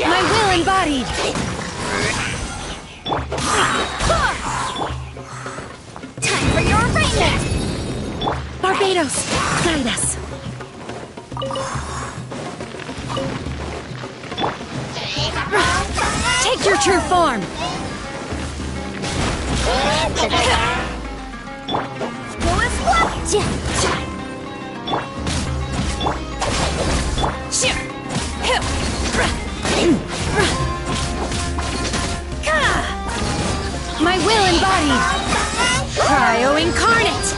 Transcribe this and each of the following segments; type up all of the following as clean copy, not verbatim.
My will embodied! Time for your arraignment! Barbados, guide us! Take your true form! My will embodied! Cryo incarnate!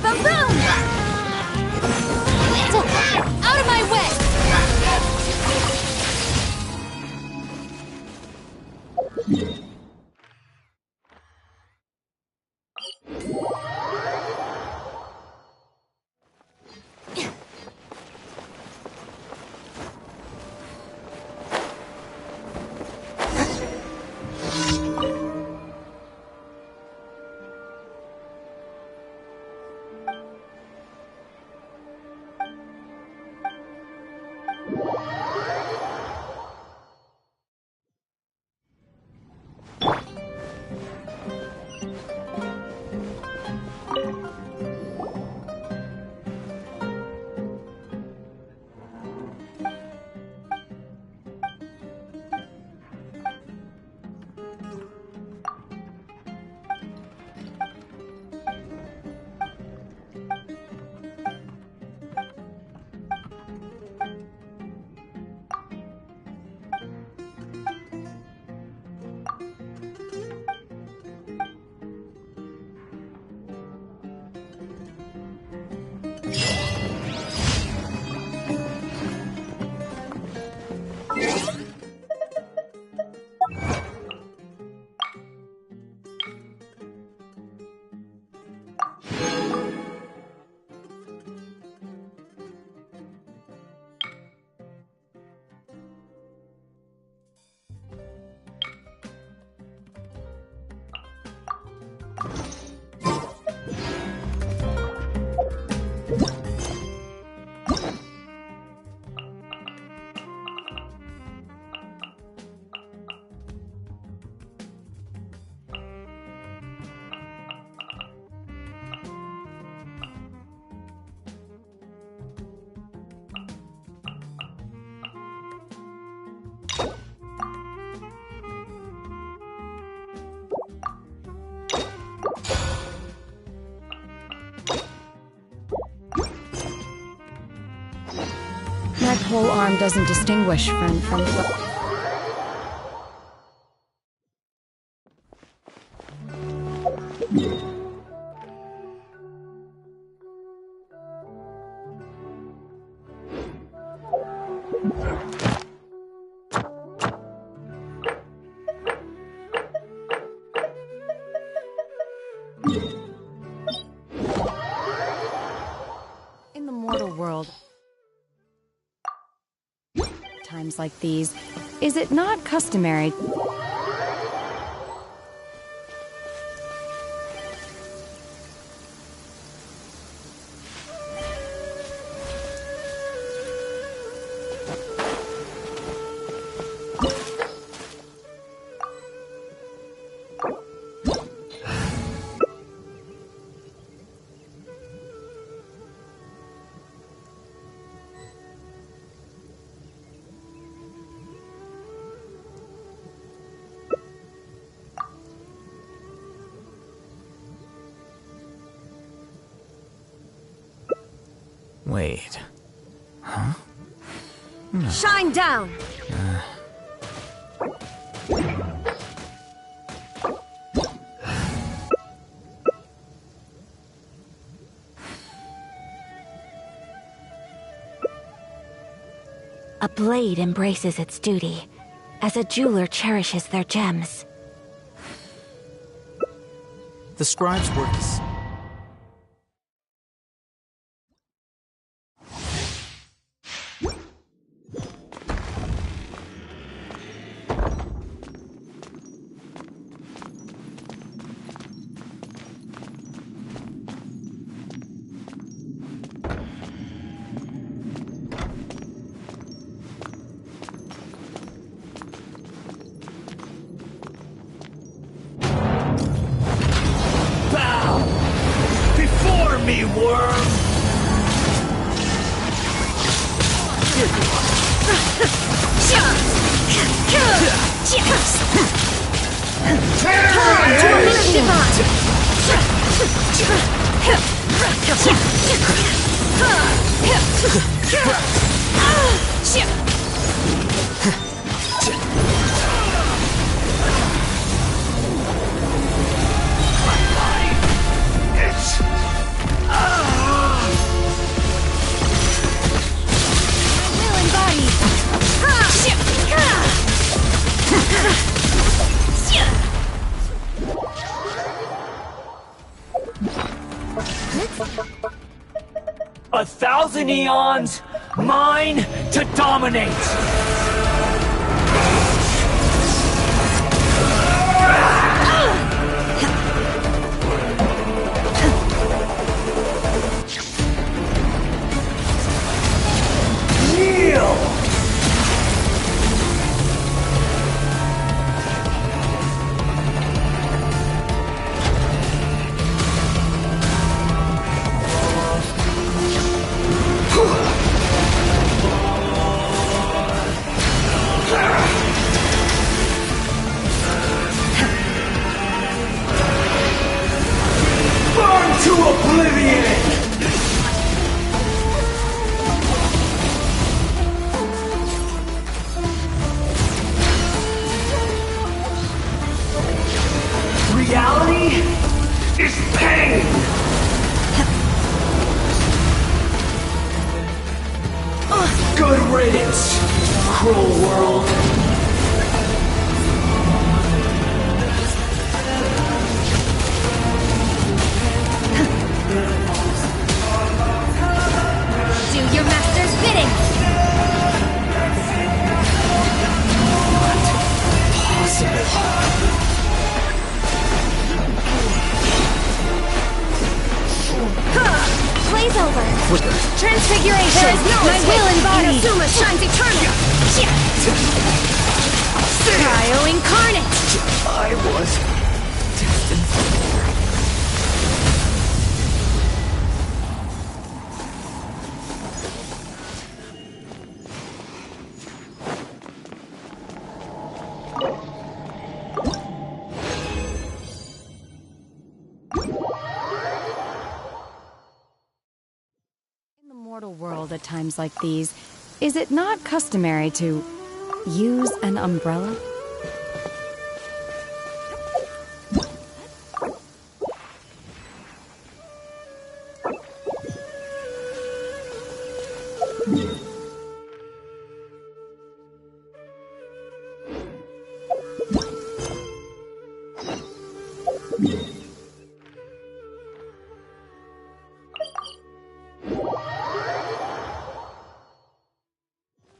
Boom! Out of my way! That whole arm doesn't distinguish from the... In the mortal world, times like these, is it not customary? Wait. Huh? No. Shine down! A blade embraces its duty, as a jeweler cherishes their gems. The scribe's work is... me, worm! A thousand eons, mine to dominate! To oblivion! Reality is pain! Good riddance, cruel world! Your master's bidding! Blaze over! Transfiguration! There is no my will embodied! Inazuma shines eternal! Cryo incarnate! I was destined for more. In the mortal world at times like these, is it not customary to use an umbrella?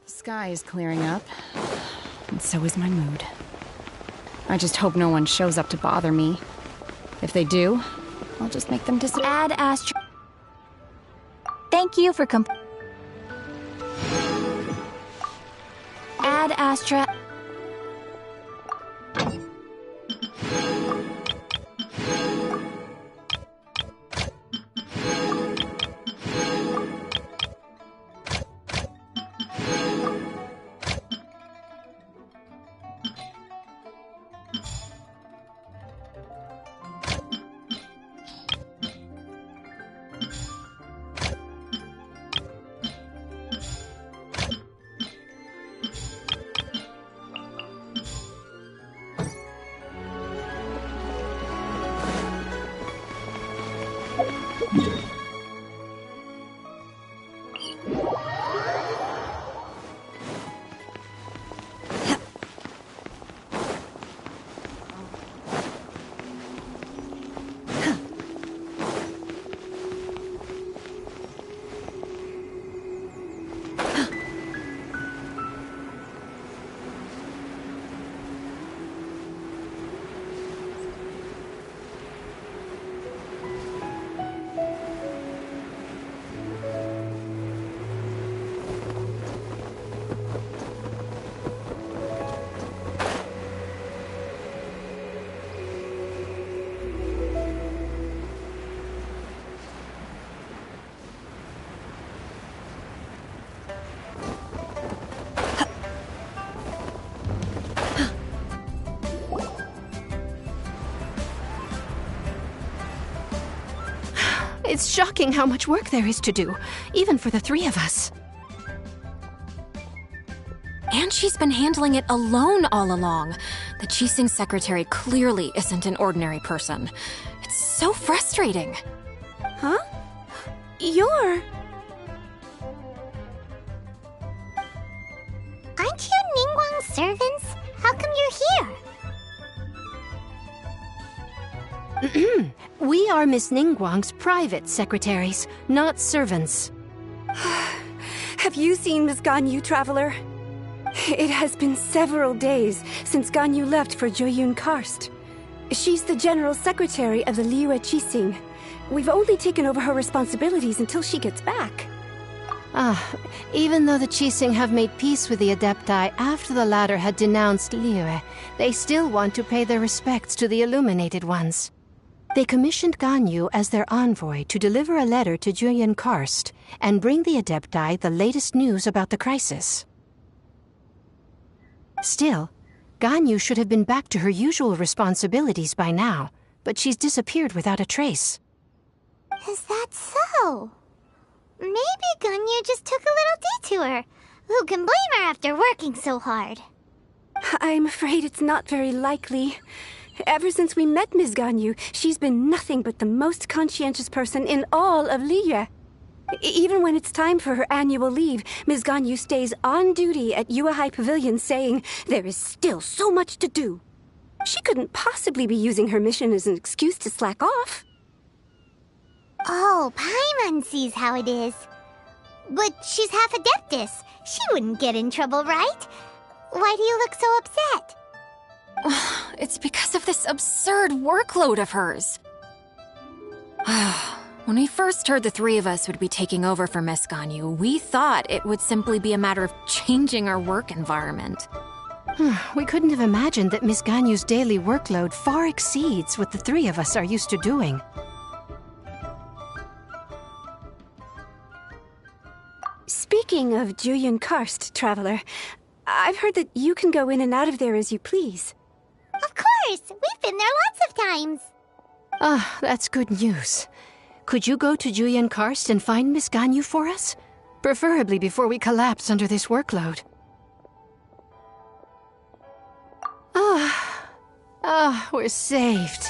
The sky is clearing up, and so is my mood. I just hope no one shows up to bother me. If they do, I'll just make them disappear. Ad Astra. Thank you for Ad Astra. It's shocking how much work there is to do, even for the three of us. And she's been handling it alone all along. The Qixing secretary clearly isn't an ordinary person. It's so frustrating. Huh? You're... Aren't you Ningguang's servants? How come you're here? We are Miss Ningguang's private secretaries, not servants. Have you seen Miss Ganyu, Traveler? It has been several days since Ganyu left for Joyun Karst. She's the general secretary of the Liyue Qixing. We've only taken over her responsibilities until she gets back. Even though the Qixing have made peace with the Adepti after the latter had denounced Liyue, they still want to pay their respects to the Illuminated Ones. They commissioned Ganyu as their envoy to deliver a letter to Joyun Karst and bring the Adepti the latest news about the crisis. Still, Ganyu should have been back to her usual responsibilities by now, but she's disappeared without a trace. Is that so? Maybe Ganyu just took a little detour. Who can blame her after working so hard? I'm afraid it's not very likely. Ever since we met Ms. Ganyu, she's been nothing but the most conscientious person in all of Liyue. Even when it's time for her annual leave, Ms. Ganyu stays on duty at Yuehai Pavilion saying there is still so much to do. She couldn't possibly be using her mission as an excuse to slack off. Oh, Paimon sees how it is. But she's half Adeptus. She wouldn't get in trouble, right? Why do you look so upset? It's because of this absurd workload of hers. When we first heard the three of us would be taking over for Miss Ganyu, we thought it would simply be a matter of changing our work environment. We couldn't have imagined that Miss Ganyu's daily workload far exceeds what the three of us are used to doing. Speaking of Joyun Karst, Traveler, I've heard that you can go in and out of there as you please. Of course! We've been there lots of times! That's good news. Could you go to Joyun Karst and find Miss Ganyu for us? Preferably before we collapse under this workload. We're saved.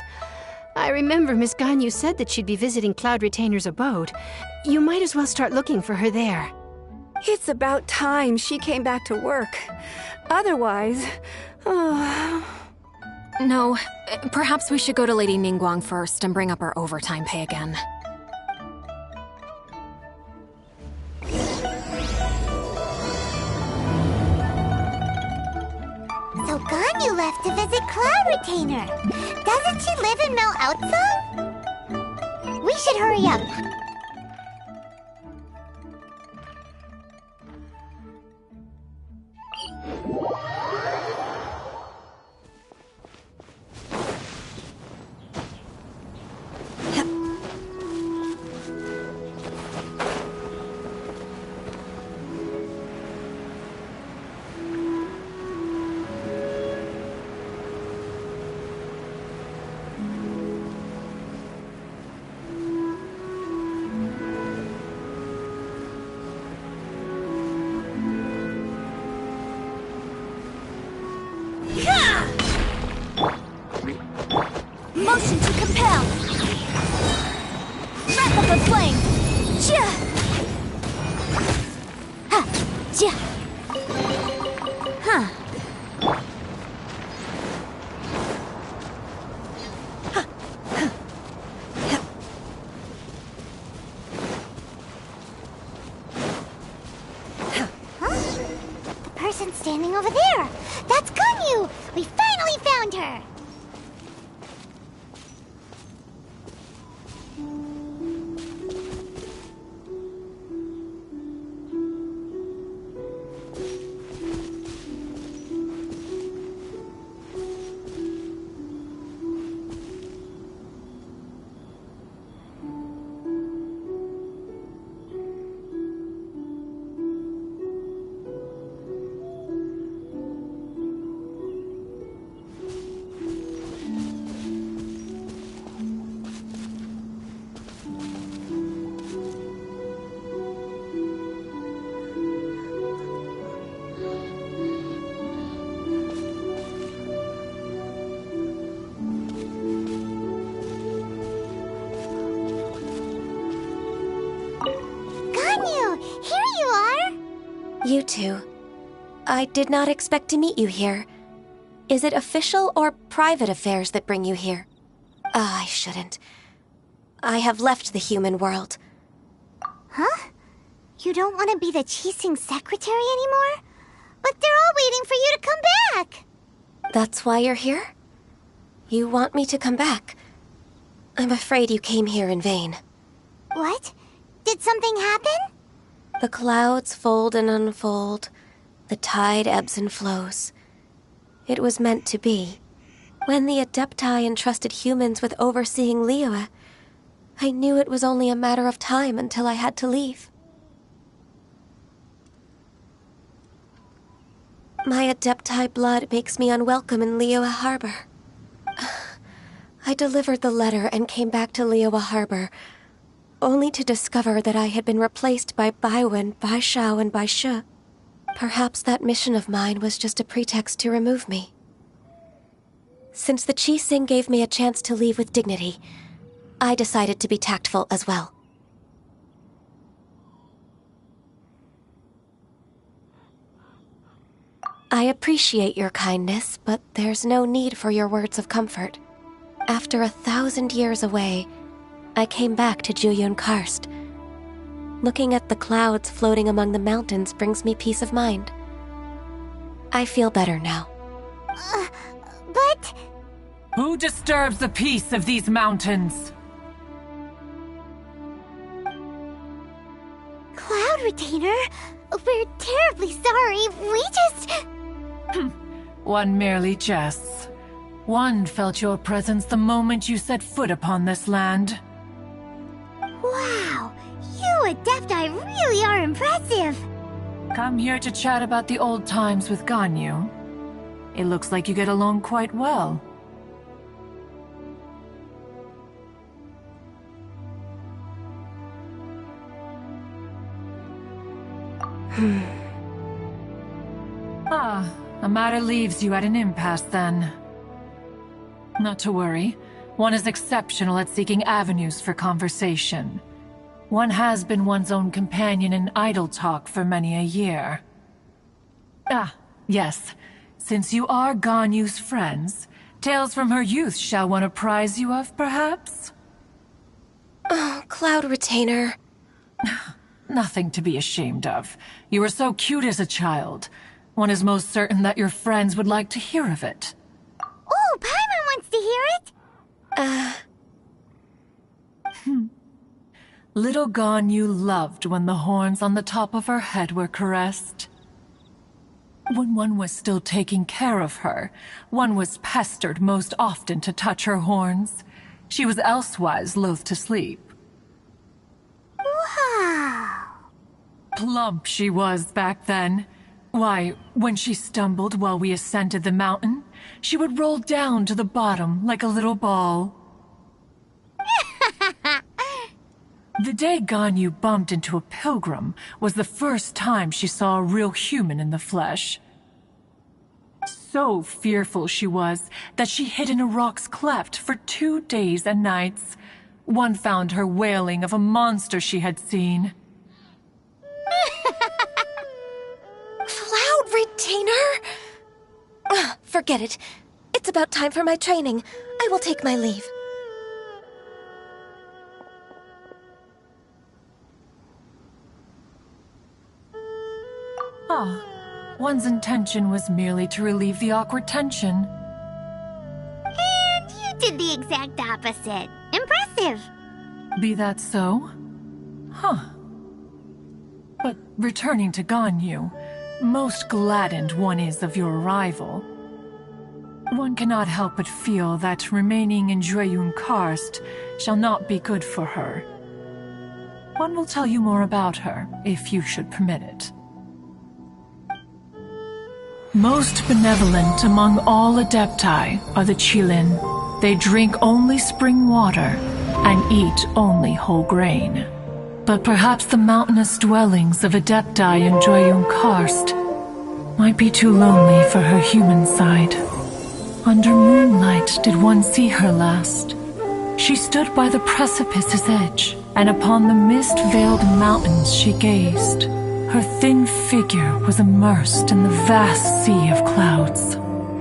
I remember Miss Ganyu said that she'd be visiting Cloud Retainer's abode. You might as well start looking for her there. It's about time she came back to work. Otherwise... No, perhaps we should go to Lady Ningguang first and bring up our overtime pay again. So Ganyu left to visit Cloud Retainer. Doesn't she live in Mel Outsal? We should hurry up. Motion to compel! Wrap up a flame! Chia! Ha! Chia! Huh. Huh? The person standing over there! That's Ganyu! We finally found her! You two. I did not expect to meet you here. Is it official or private affairs that bring you here? I shouldn't. I have left the human world. Huh? You don't want to be the Qixing secretary anymore? But they're all waiting for you to come back! That's why you're here? You want me to come back? I'm afraid you came here in vain. What? Did something happen? The clouds fold and unfold. The tide ebbs and flows. It was meant to be. When the Adepti entrusted humans with overseeing Liyue, I knew it was only a matter of time until I had to leave. My Adepti blood makes me unwelcome in Liyue Harbor. I delivered the letter and came back to Liyue Harbor, only to discover that I had been replaced by Baiwen, Baishao, and Baishu. Perhaps that mission of mine was just a pretext to remove me. Since the Qixing gave me a chance to leave with dignity, I decided to be tactful as well. I appreciate your kindness, but there's no need for your words of comfort. After 1,000 years away, I came back to Jueyun Karst. Looking at the clouds floating among the mountains brings me peace of mind. I feel better now. But... Who disturbs the peace of these mountains? Cloud Retainer, we're terribly sorry. We just... One merely jests. One felt your presence the moment you set foot upon this land. Wow, you Adepti really are impressive. Come here to chat about the old times with Ganyu. It looks like you get along quite well. A matter leaves you at an impasse then. Not to worry. One is exceptional at seeking avenues for conversation. One has been one's own companion in idle talk for many a year. Ah, yes. Since you are Ganyu's friends, tales from her youth shall one apprise you of, perhaps? Oh, Cloud Retainer. Nothing to be ashamed of. You were so cute as a child. One is most certain that your friends would like to hear of it. Oh, Paimon wants to hear it! Little Ganyu loved when the horns on the top of her head were caressed. When one was still taking care of her, one was pestered most often to touch her horns. She was elsewise loath to sleep. Wow! Plump she was back then. Why, when she stumbled while we ascended the mountain, she would roll down to the bottom like a little ball. The day Ganyu bumped into a pilgrim was the first time she saw a real human in the flesh. So fearful she was that she hid in a rock's cleft for 2 days and nights. One found her wailing of a monster she had seen. Cloud Retainer? Forget it. It's about time for my training. I will take my leave. One's intention was merely to relieve the awkward tension. And you did the exact opposite. Impressive! Be that so? But returning to Ganyu, most gladdened one is of your arrival. One cannot help but feel that remaining in Jueyun Karst shall not be good for her. One will tell you more about her, if you should permit it. Most benevolent among all Adepti are the Qilin. They drink only spring water and eat only whole grain. But perhaps the mountainous dwellings of Adepti in Jueyun Karst might be too lonely for her human side. Under moonlight did one see her last. She stood by the precipice's edge, and upon the mist-veiled mountains she gazed. Her thin figure was immersed in the vast sea of clouds.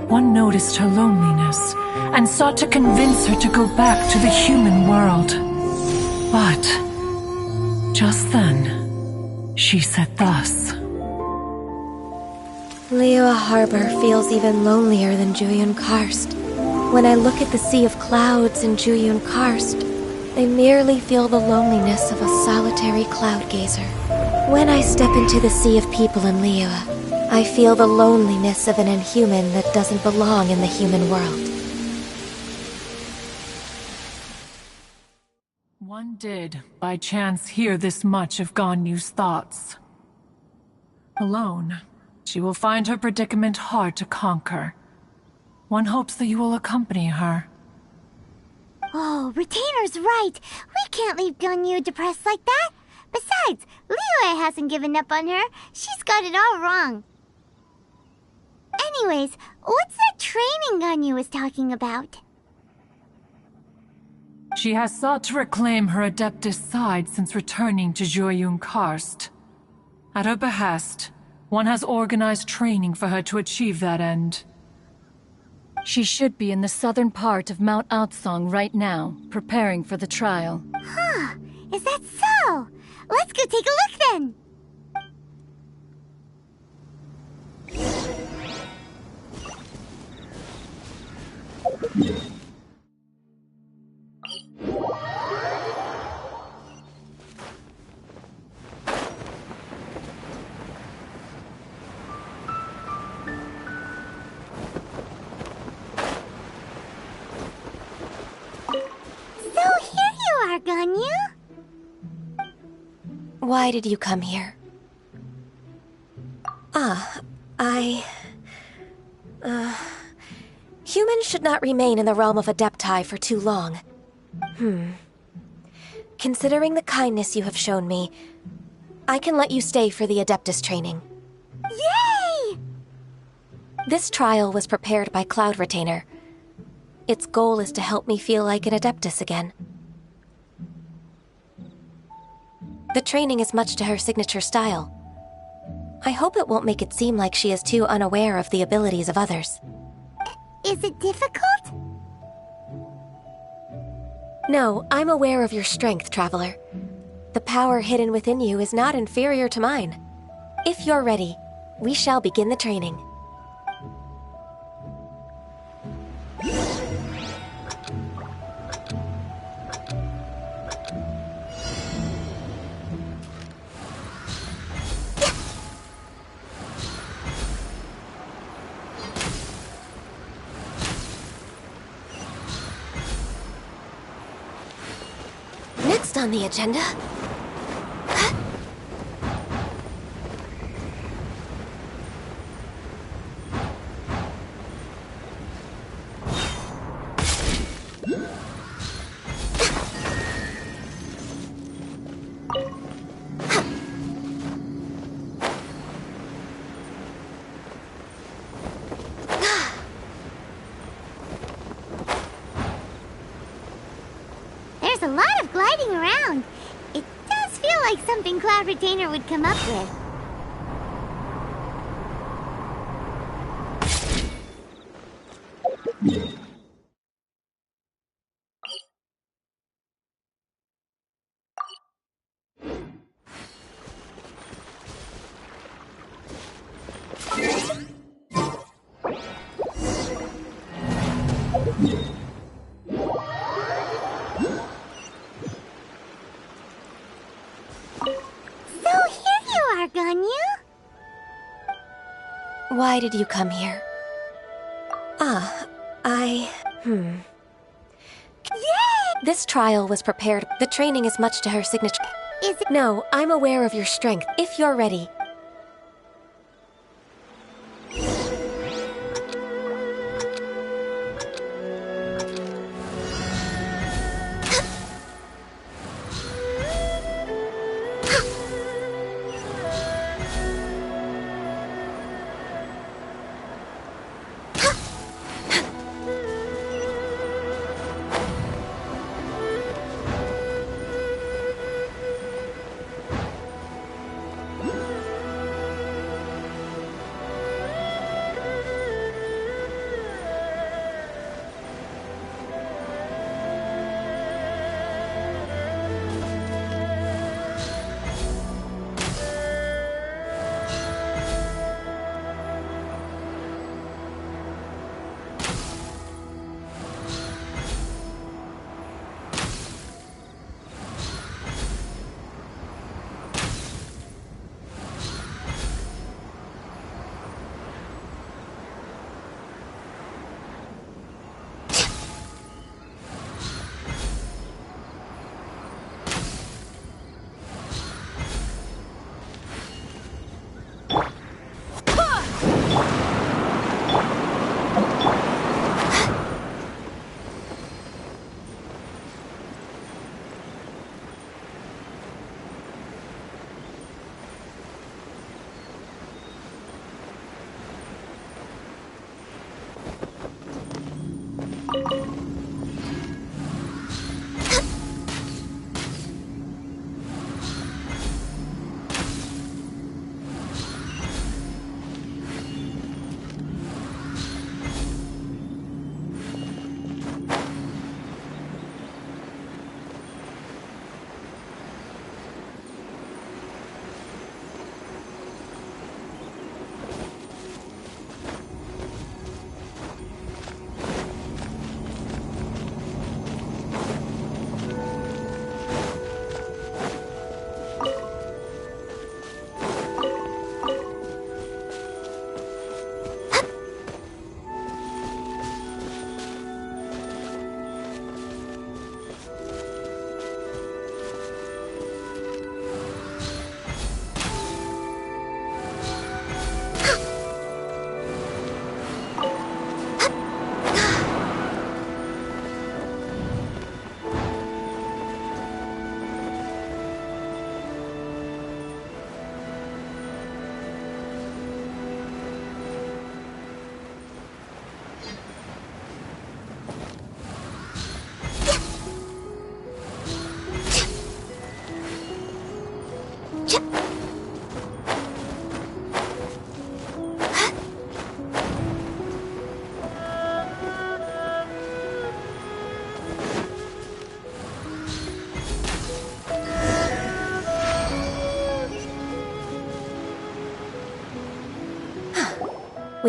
One noticed her loneliness and sought to convince her to go back to the human world. But just then, she said thus. Liyue Harbor feels even lonelier than Jueyun Karst. When I look at the sea of clouds in Jueyun Karst, I merely feel the loneliness of a solitary cloud gazer. When I step into the sea of people in Liyue, I feel the loneliness of an inhuman that doesn't belong in the human world. One did, by chance, hear this much of Ganyu's thoughts. Alone, she will find her predicament hard to conquer. One hopes that you will accompany her. Oh, Retainer's right. We can't leave Ganyu depressed like that. Besides, Liyue hasn't given up on her. She's got it all wrong. Anyways, what's that training Ganyu was talking about? She has sought to reclaim her Adeptus side since returning to Jueyun Karst. At her behest, one has organized training for her to achieve that end. She should be in the southern part of Mount Aotsong right now, preparing for the trial. Huh, is that so? Let's go take a look then! Ganyu? Why did you come here? Humans should not remain in the realm of Adepti for too long. Considering the kindness you have shown me, I can let you stay for the Adeptus training. Yay! This trial was prepared by Cloud Retainer. Its goal is to help me feel like an Adeptus again. The training is much to her signature style. I hope it won't make it seem like she is too unaware of the abilities of others. Is it difficult? No, I'm aware of your strength, Traveler. The power hidden within you is not inferior to mine. If you're ready, we shall begin the training. Next on the agenda... There's a lot of gliding around. It does feel like something Cloud Retainer would come up with. Why did you come here? Yay! This trial was prepared. The training is much to her signature. Is it? No, I'm aware of your strength. If you're ready.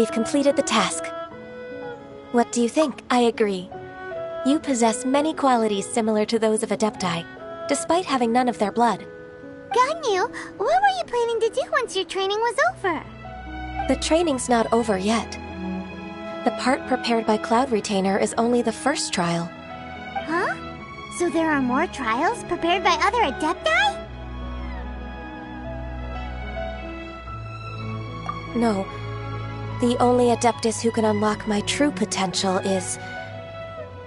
we've completed the task. What do you think? I agree. You possess many qualities similar to those of Adepti, despite having none of their blood. Ganyu, what were you planning to do once your training was over? The training's not over yet. The part prepared by Cloud Retainer is only the first trial. Huh? So there are more trials prepared by other Adepti? No. The only Adeptus who can unlock my true potential is...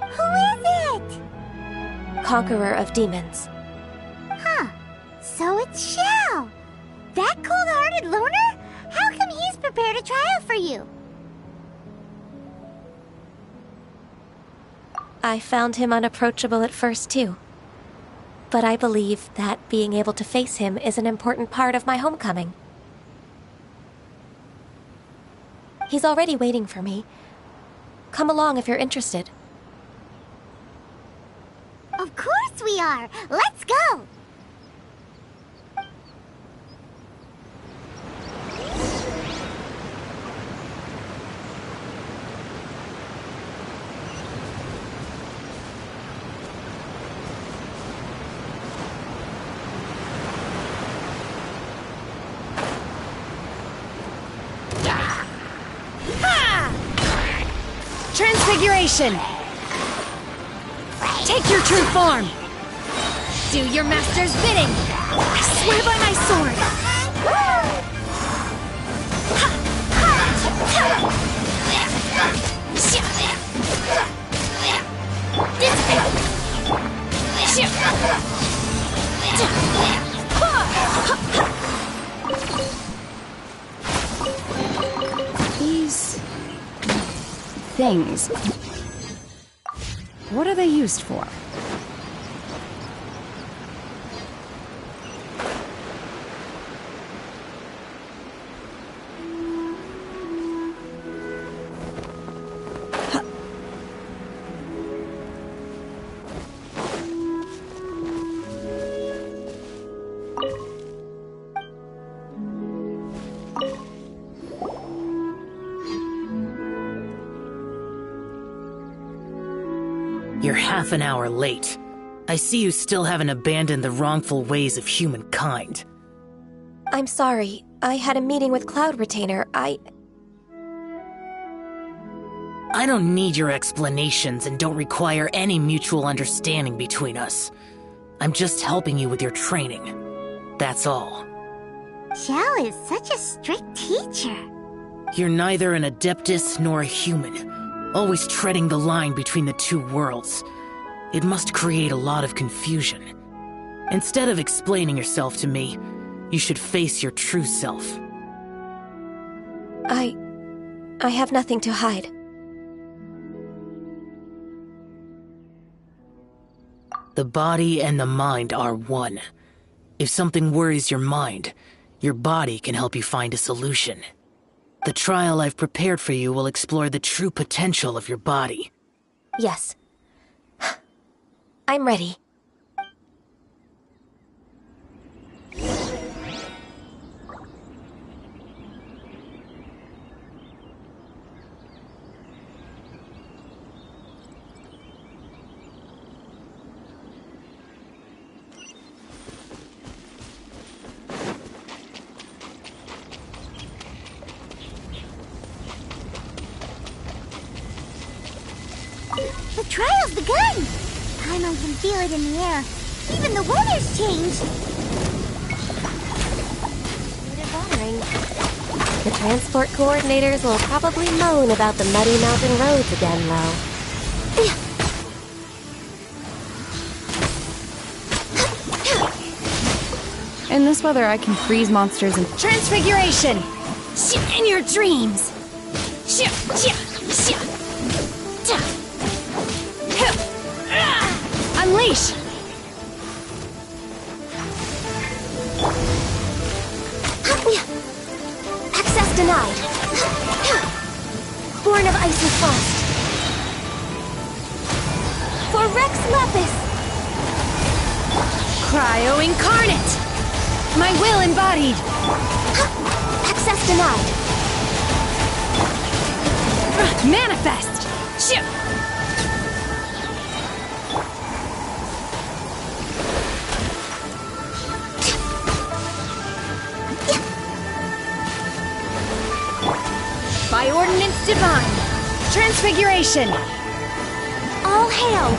Who is it? Conqueror of Demons. Huh. So it's Xiao. That cold-hearted loner? How come he's prepared a trial for you? I found him unapproachable at first, too. But I believe that being able to face him is an important part of my homecoming. He's already waiting for me. Come along if you're interested. Of course we are! Let's go! Transfiguration! Take your true form! Do your master's bidding! I swear by my sword! These... things... what are they used for? You're half an hour late. I see you still haven't abandoned the wrongful ways of humankind. I'm sorry. I had a meeting with Cloud Retainer. I don't need your explanations and don't require any mutual understanding between us. I'm just helping you with your training. That's all. Xiao is such a strict teacher. You're neither an Adeptus nor a human, always treading the line between the two worlds. It must create a lot of confusion. Instead of explaining yourself to me, you should face your true self. I have nothing to hide. The body and the mind are one. If something worries your mind, your body can help you find a solution. The trial I've prepared for you will explore the true potential of your body. Yes. I'm ready. The trial's begun! Paimon can feel it in the air. Even the weather's changed! It's bothering. The transport coordinators will probably moan about the muddy mountain roads again, though. In this weather, I can freeze monsters and... Transfiguration! In your dreams! Unleash! Access denied. Born of Icy Frost. For Rex Lepus! Cryo incarnate! My will embodied! Access denied. Manifest! Shit! By Ordinance Divine! Transfiguration! All hail!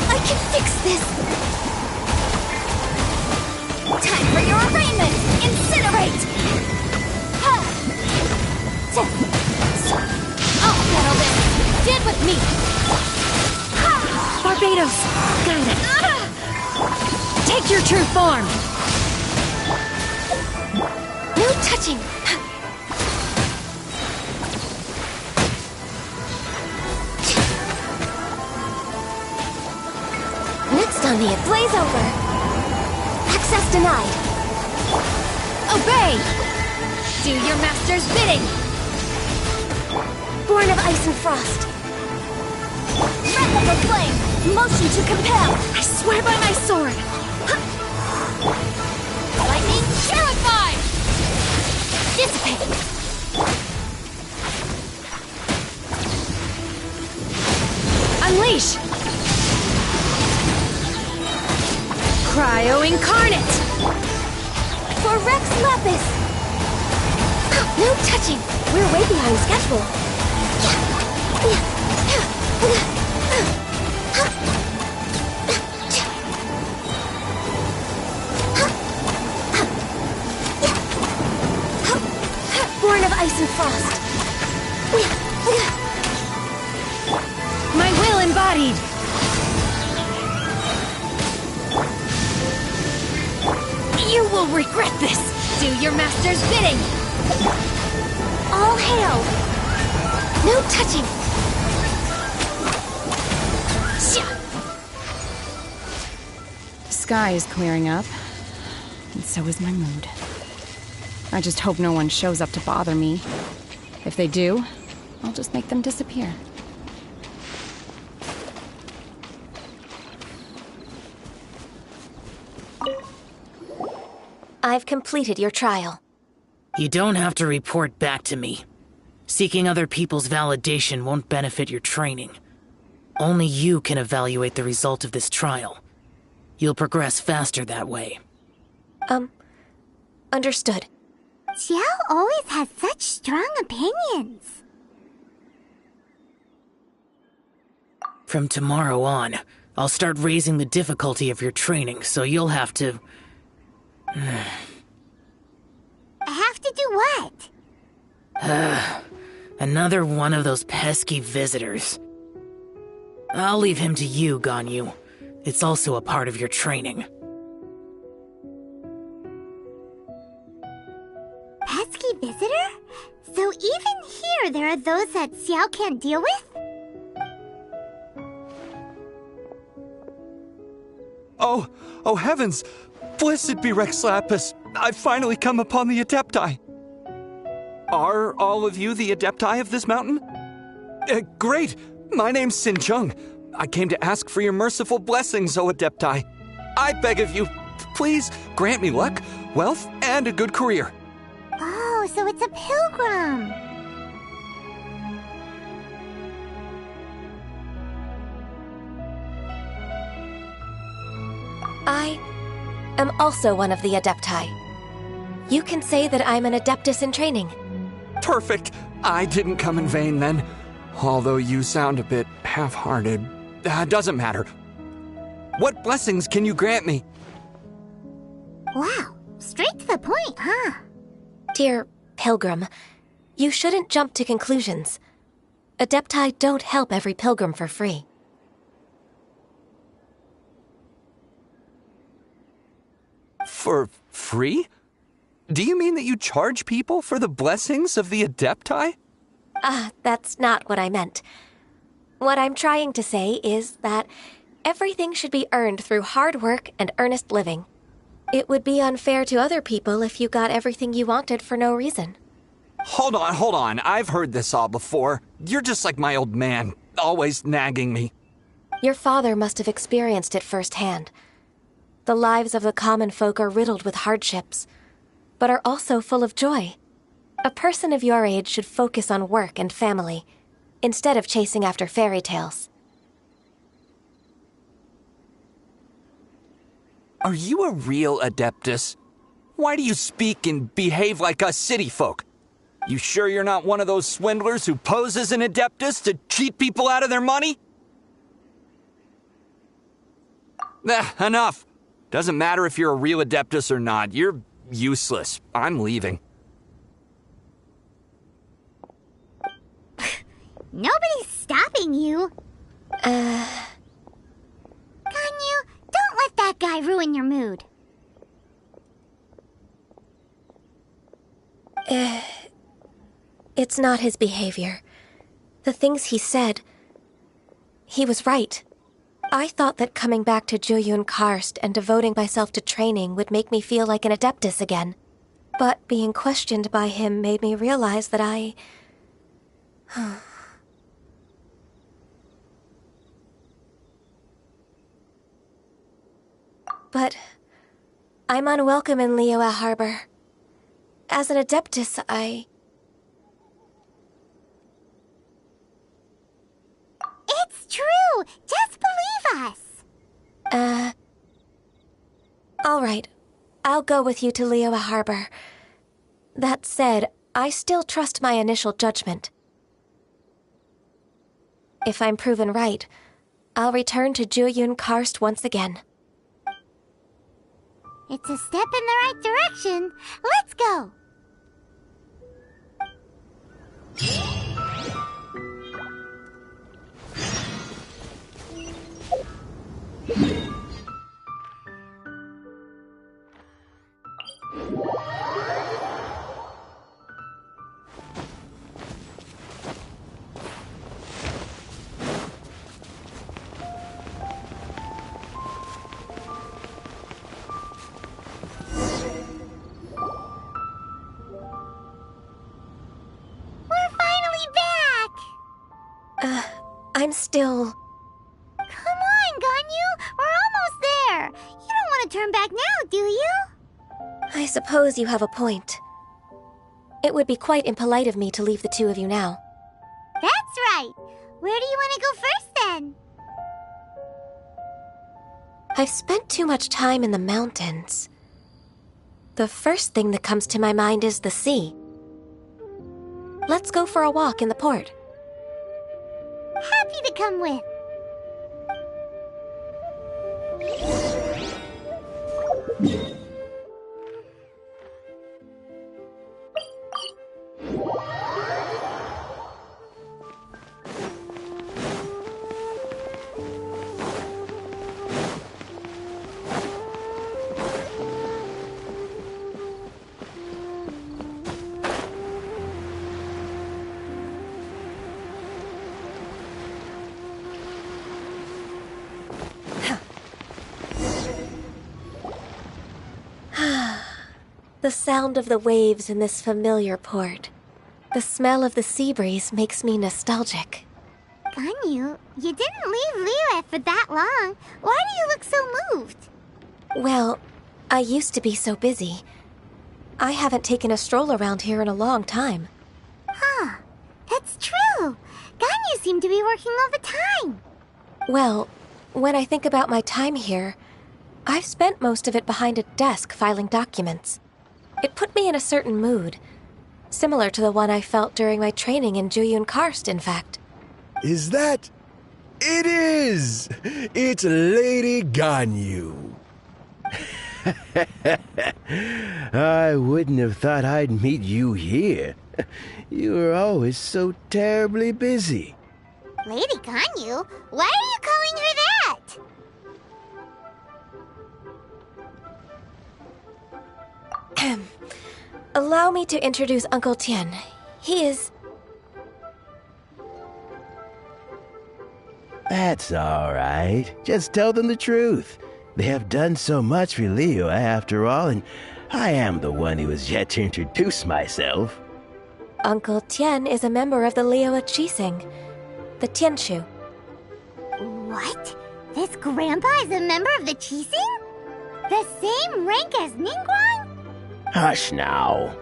I can fix this! Time for your arraignment! Incinerate! I'll settle this! Dead with me! Barbados! Got it! Take your true form! No touching! Next on the blaze over! Access denied! Obey! Do your master's bidding! Born of ice and frost! Breath of the flame! Motion to compel! I swear by my sword! Lightning purify! Dissipate! Unleash! Cryo Incarnate! For Rex Lapis! No touching! We're way behind schedule. Born of ice and frost. My will embodied! You will regret this! Do your master's bidding! All hail! No touching! Sky is clearing up, and so is my mood. I just hope no one shows up to bother me. If they do, I'll just make them disappear. I've completed your trial. You don't have to report back to me. Seeking other people's validation won't benefit your training. Only you can evaluate the result of this trial. You'll progress faster that way. Understood. Xiao always has such strong opinions. From tomorrow on, I'll start raising the difficulty of your training, so you'll have to... I have to do what? Another one of those pesky visitors. I'll leave him to you, Ganyu. It's also a part of your training. Pesky visitor? So even here there are those that Xiao can't deal with? Oh heavens! Blessed be Rex Lapis! I've finally come upon the Adepti! Are all of you the Adepti of this mountain? Great! My name's Sin Chung. I came to ask for your merciful blessings, O Adepti. I beg of you, please grant me luck, wealth, and a good career. Oh, so it's a pilgrim. I am also one of the Adepti. You can say that I'm an Adeptus in training. Perfect. I didn't come in vain then. Although you sound a bit half-hearted. Doesn't matter. What blessings can you grant me? Wow, straight to the point, huh? Dear Pilgrim, you shouldn't jump to conclusions. Adepti don't help every pilgrim for free. For free? Do you mean that you charge people for the blessings of the Adepti? That's not what I meant. What I'm trying to say is that everything should be earned through hard work and earnest living. It would be unfair to other people if you got everything you wanted for no reason. Hold on. I've heard this all before. You're just like my old man. always nagging me. Your father must have experienced it firsthand. The lives of the common folk are riddled with hardships, but are also full of joy. A person of your age should focus on work and family, instead of chasing after fairy tales. Are you a real Adeptus? Why do you speak and behave like us city folk? You sure you're not one of those swindlers who pose as an Adeptus to cheat people out of their money? Enough. Doesn't matter if you're a real Adeptus or not. You're useless. I'm leaving. Nobody's stopping you. Ganyu, don't let that guy ruin your mood. It's not his behavior. The things he said... He was right. I thought that coming back to Jueyun Karst and devoting myself to training would make me feel like an Adeptus again. But being questioned by him made me realize that I... But I'm unwelcome in Liyue Harbor. As an Adeptus, It's true! Just believe us! All right. I'll go with you to Liyue Harbor. That said, I still trust my initial judgment. If I'm proven right, I'll return to Jueyun Karst once again. It's a step in the right direction. Let's go! I'm still... Come on, Ganyu! We're almost there! You don't want to turn back now, do you? I suppose you have a point. It would be quite impolite of me to leave the two of you now. That's right! Where do you want to go first, then? I've spent too much time in the mountains. The first thing that comes to my mind is the sea. Let's go for a walk in the port. Happy to come with. The sound of the waves in this familiar port. The smell of the sea breeze makes me nostalgic. Ganyu, you didn't leave Liyue for that long. Why do you look so moved? Well, I used to be so busy. I haven't taken a stroll around here in a long time. Huh. That's true. Ganyu seemed to be working all the time. Well, when I think about my time here, I've spent most of it behind a desk filing documents. It put me in a certain mood, similar to the one I felt during my training in Jueyun Karst, in fact. Is that... It is! It's Lady Ganyu. I wouldn't have thought I'd meet you here. You were always so terribly busy. Lady Ganyu? Why are you calling her that? Allow me to introduce Uncle Tian. He is... That's all right. Just tell them the truth. They have done so much for Liyue after all, and I am the one who has yet to introduce myself. Uncle Tian is a member of the Liyue Qixing. the Tianshu. What? This grandpa is a member of the Qixing? The same rank as Ningguang? Hush now.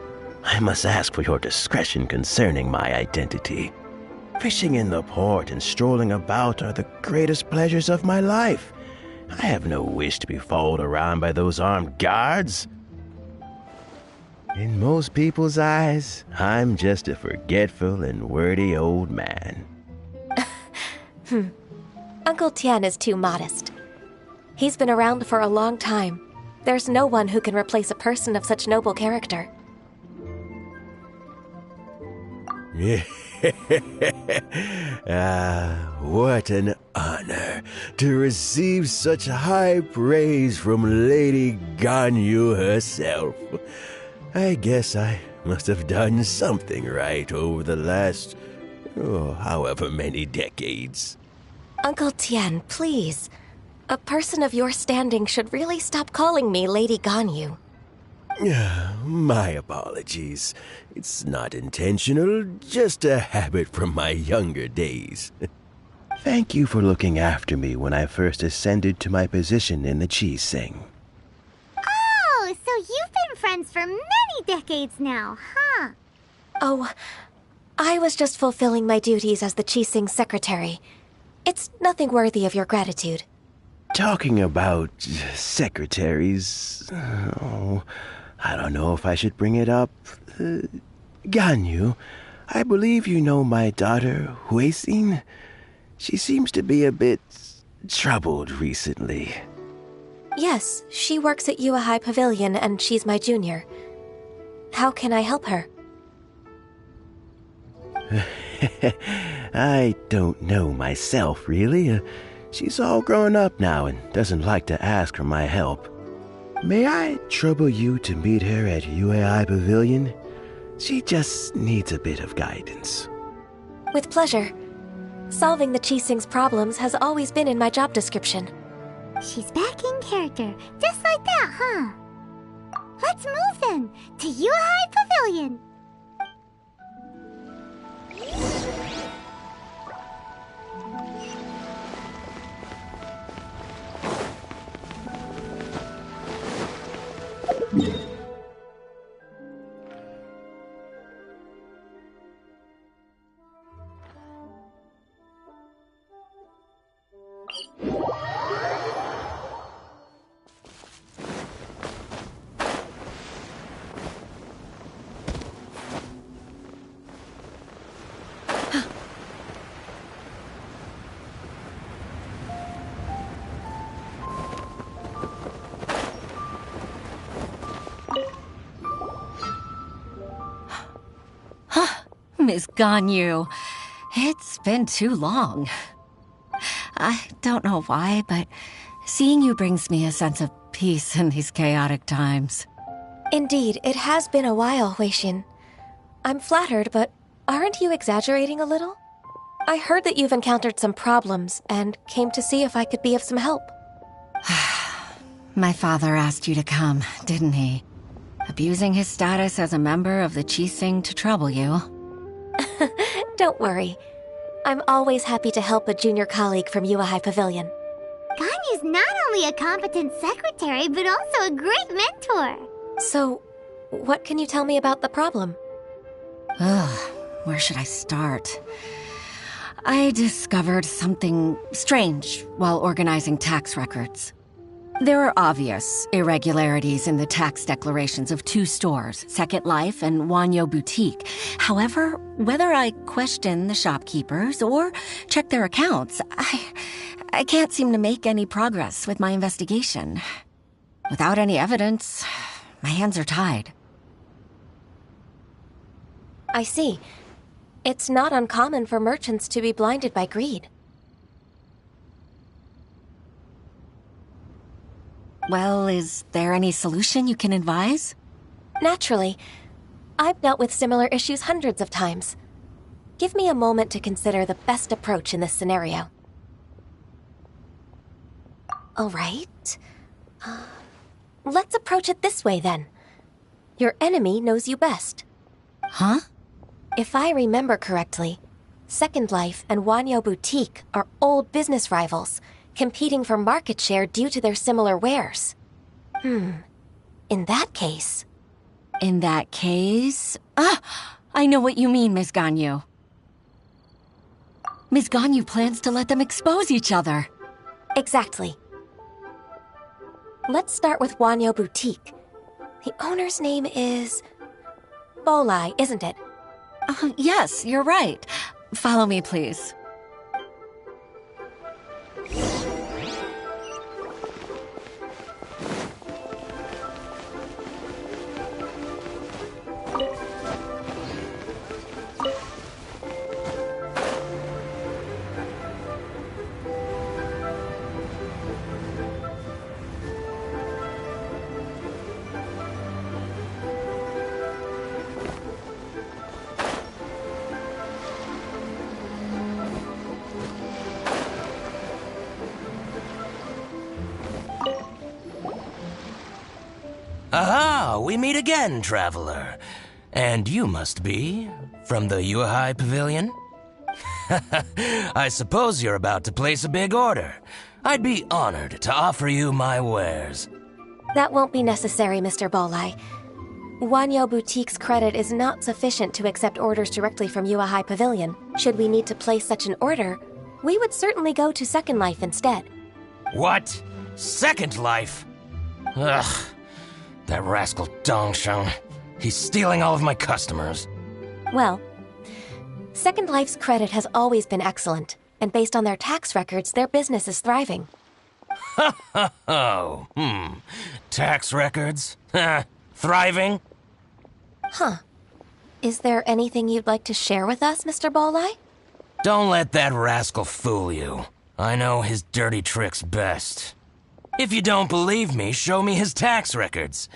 I must ask for your discretion concerning my identity. Fishing in the port and strolling about are the greatest pleasures of my life. I have no wish to be followed around by those armed guards. In most people's eyes, I'm just a forgetful and wordy old man. Uncle Tian is too modest. He's been around for a long time. There's no one who can replace a person of such noble character. What an honor to receive such high praise from Lady Ganyu herself. I guess I must have done something right over the last, however many decades. Uncle Tian, please. A person of your standing should really stop calling me Lady Ganyu. My apologies. It's not intentional, just a habit from my younger days. Thank you for looking after me when I first ascended to my position in the Qixing. Oh, so you've been friends for many decades now, huh? Oh, I was just fulfilling my duties as the Qixing secretary. It's nothing worthy of your gratitude. Talking about secretaries... I don't know if I should bring it up. Ganyu, I believe you know my daughter, Huixin. She seems to be a bit troubled recently. Yes, she works at Yuehai Pavilion and she's my junior. How can I help her? I don't know myself, really. She's all grown up now and doesn't like to ask for my help. May I trouble you to meet her at Yuehai Pavilion? She just needs a bit of guidance. With pleasure. Solving the Qixing's problems has always been in my job description. She's back in character, just like that, huh? Let's move then, to Yuehai Pavilion. Miss Ganyu, it's been too long. I don't know why, but seeing you brings me a sense of peace in these chaotic times. Indeed, it has been a while, Huixin. I'm flattered, but aren't you exaggerating a little? I heard that you've encountered some problems and came to see if I could be of some help. My father asked you to come, didn't he? Abusing his status as a member of the Qixing to trouble you. Don't worry. I'm always happy to help a junior colleague from Yuehai Pavilion. Ganyu's not only a competent secretary, but also a great mentor. So, what can you tell me about the problem? Where should I start? I discovered something strange while organizing tax records. There are obvious irregularities in the tax declarations of two stores, Second Life and Wanyo Boutique. However, whether I question the shopkeepers or check their accounts, I can't seem to make any progress with my investigation. Without any evidence, my hands are tied. I see. It's not uncommon for merchants to be blinded by greed. Well, is there any solution you can advise? Naturally. I've dealt with similar issues hundreds of times. Give me a moment to consider the best approach in this scenario. All right. Let's approach it this way, then. Your enemy knows you best. Huh? If I remember correctly, Second Life and Wanyo Boutique are old business rivals, competing for market share due to their similar wares. In that case... In that case... I know what you mean, Ms. Ganyu. Ms. Ganyu plans to let them expose each other. Exactly. Let's start with Wanyo Boutique. The owner's name is... Bolai, isn't it? Yes, you're right. Follow me, please. Aha! We meet again, traveler. And you must be from the Yuehai Pavilion? I suppose you're about to place a big order. I'd be honored to offer you my wares. That won't be necessary, Mr. Bolai. Wanyo Boutique's credit is not sufficient to accept orders directly from Yuehai Pavilion. Should we need to place such an order, we would certainly go to Second Life instead. What? Second Life? Ugh. That rascal Dongshan. He's stealing all of my customers. Well, Second Life's credit has always been excellent, and based on their tax records, their business is thriving. Tax records? Thriving? Huh. Is there anything you'd like to share with us, Mr. Bolai? Don't let that rascal fool you. I know his dirty tricks best. If you don't believe me, show me his tax records.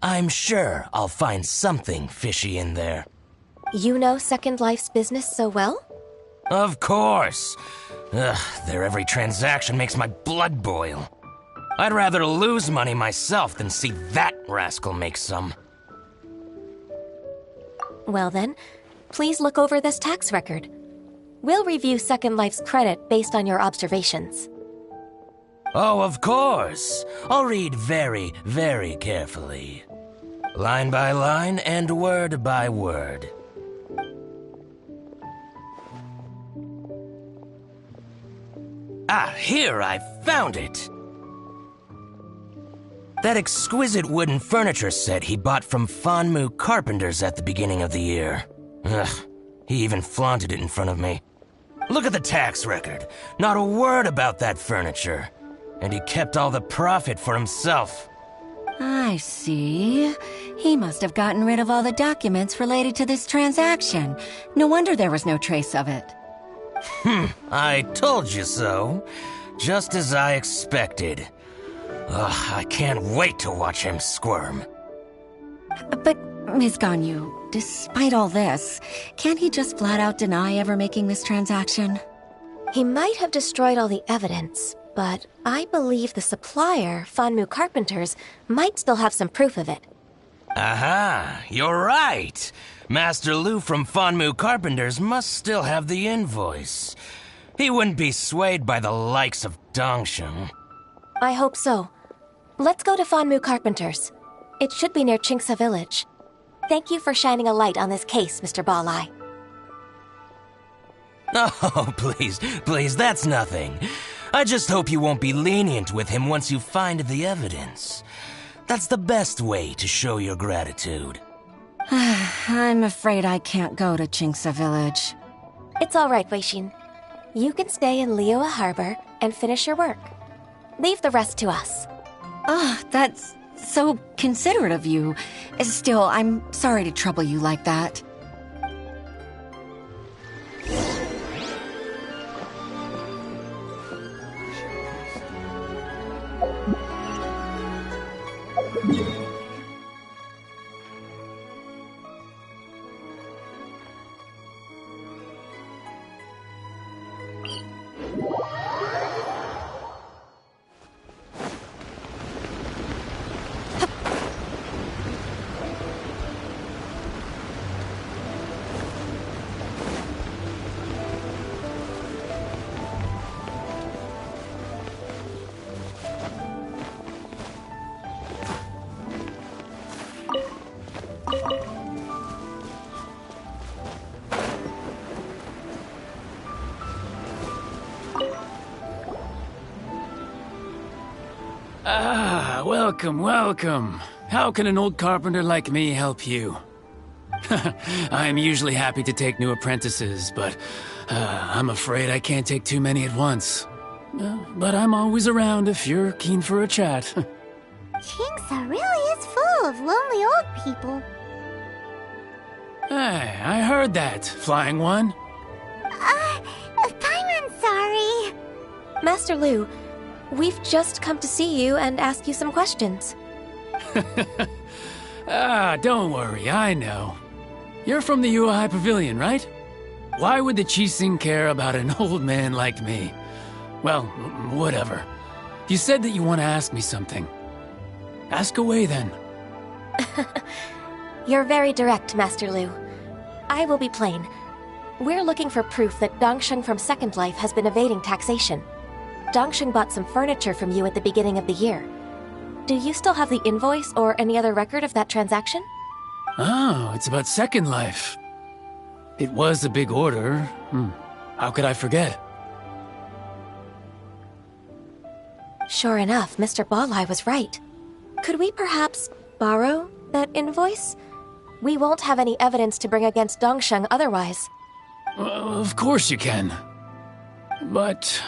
I'm sure I'll find something fishy in there. You know Second Life's business so well? Of course. Ugh, their every transaction makes my blood boil. I'd rather lose money myself than see that rascal make some. Well then, please look over this tax record. We'll review Second Life's credit based on your observations. Oh, of course. I'll read very, very carefully. Line by line and word by word. Here, I found it. That exquisite wooden furniture set he bought from Fanmu Carpenters at the beginning of the year. Ugh, he even flaunted it in front of me. Look at the tax record. Not a word about that furniture. And he kept all the profit for himself. I see. He must have gotten rid of all the documents related to this transaction. No wonder there was no trace of it. I told you so. Just as I expected. Ugh, I can't wait to watch him squirm. But, Ms. Ganyu, despite all this, can't he just flat out deny ever making this transaction? He might have destroyed all the evidence, but I believe the supplier, Fanmu Carpenters, might still have some proof of it. Aha, you're right. Master Lu from Fanmu Carpenters must still have the invoice. He wouldn't be swayed by the likes of Dongshan. I hope so. Let's go to Fanmu Carpenters. It should be near Chingsa Village. Thank you for shining a light on this case, Mr. Bolai. Oh, please, that's nothing. I just hope you won't be lenient with him once you find the evidence. That's the best way to show your gratitude. I'm afraid I can't go to Chingsa Village. It's all right, Weishin. You can stay in Liyue Harbor and finish your work. Leave the rest to us. That's so considerate of you. Still, I'm sorry to trouble you like that. welcome, welcome. How can an old carpenter like me help you? I'm usually happy to take new apprentices, but I'm afraid I can't take too many at once. But I'm always around if you're keen for a chat. Chingsa really is full of lonely old people. Hey, I heard that, Flying One. Paimon's sorry. Master Lu, we've just come to see you and ask you some questions. Don't worry, I know. You're from the Yuehai Pavilion, right? Why would the Qixing care about an old man like me? Well, whatever. You said that you want to ask me something. Ask away, then. You're very direct, Master Lu. I will be plain. We're looking for proof that Dongsheng from Second Life has been evading taxation. Dongsheng bought some furniture from you at the beginning of the year. Do you still have the invoice or any other record of that transaction? Oh, it's about Second Life. It was a big order. How could I forget? Sure enough, Mr. Balai was right. Could we perhaps borrow that invoice? We won't have any evidence to bring against Dongsheng otherwise. Of course you can. But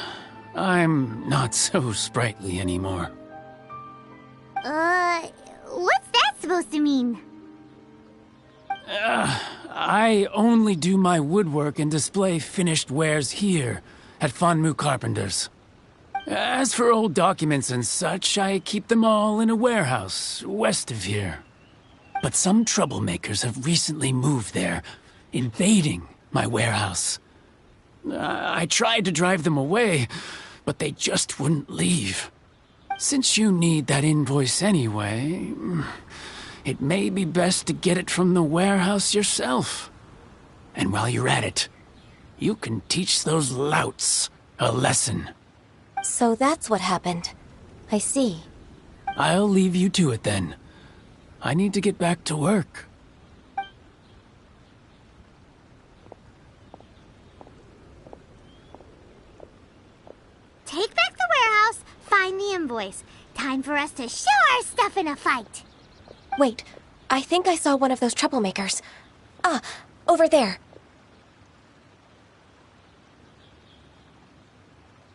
I'm not so sprightly anymore. What's that supposed to mean? I only do my woodwork and display finished wares here at Fanmu Carpenters. As for old documents and such, I keep them all in a warehouse west of here. But some troublemakers have recently moved there, invading my warehouse. I tried to drive them away, but they just wouldn't leave. Since you need that invoice anyway, it may be best to get it from the warehouse yourself. And while you're at it, you can teach those louts a lesson. So that's what happened. I see. I'll leave you to it then. I need to get back to work. Take back the warehouse, find the invoice. Time for us to show our stuff in a fight. Wait, I think I saw one of those troublemakers. Ah, over there.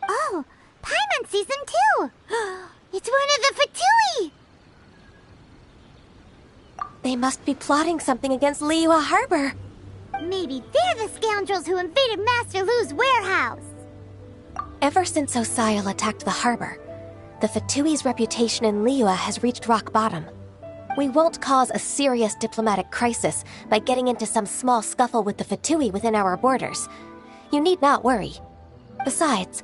Oh, Paimon sees them too. It's one of the Fatui. They must be plotting something against Liyue Harbor. Maybe they're the scoundrels who invaded Master Lu's warehouse. Ever since Osial attacked the harbor, the Fatui's reputation in Liyue has reached rock bottom. We won't cause a serious diplomatic crisis by getting into some small scuffle with the Fatui within our borders. You need not worry. Besides,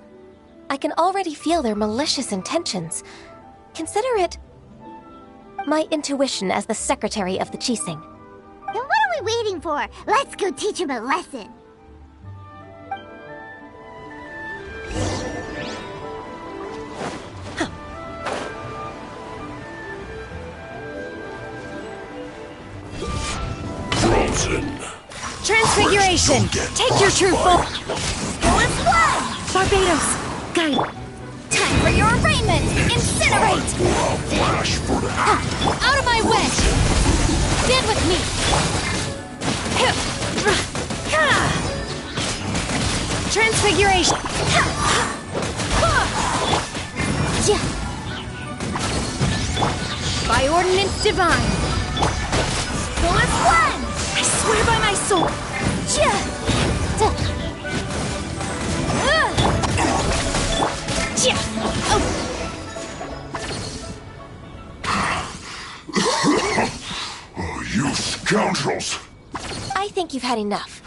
I can already feel their malicious intentions. Consider it my intuition as the secretary of the Qixing. Then what are we waiting for? Let's go teach him a lesson. Frozen. Transfiguration! Take your true form! Going fly! Barbados! Guide! Time for your arraignment! Incinerate! Flash for that. Out of my way! Stand with me! Transfiguration! By ordinance divine! Going one! I swear by my soul! Oh, you scoundrels! I think you've had enough.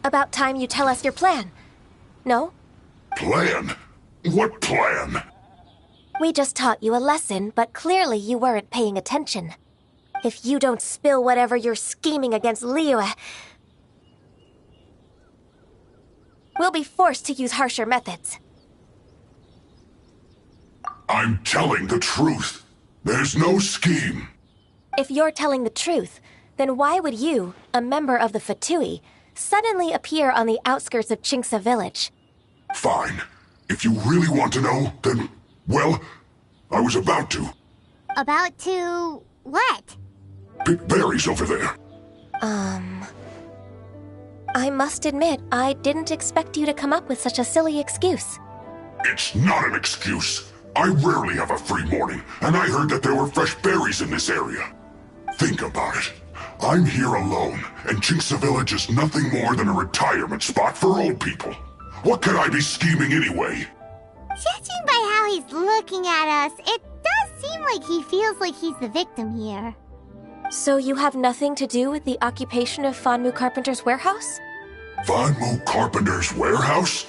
About time you tell us your plan. No? Plan? What plan? We just taught you a lesson, but clearly you weren't paying attention. If you don't spill whatever you're scheming against Liyue, we'll be forced to use harsher methods. I'm telling the truth. There's no scheme. If you're telling the truth, then why would you, a member of the Fatui, suddenly appear on the outskirts of Chingsa village? Fine. If you really want to know, then, well, I was about to. About to... what? Pick berries over there. I must admit, I didn't expect you to come up with such a silly excuse. It's not an excuse. I rarely have a free morning, and I heard that there were fresh berries in this area. Think about it. I'm here alone, and Jinxa Village is nothing more than a retirement spot for old people. What could I be scheming anyway? Judging by how he's looking at us, it does seem like he feels like he's the victim here. So you have nothing to do with the occupation of Fanmu Carpenter's warehouse? Fanmu Carpenter's warehouse?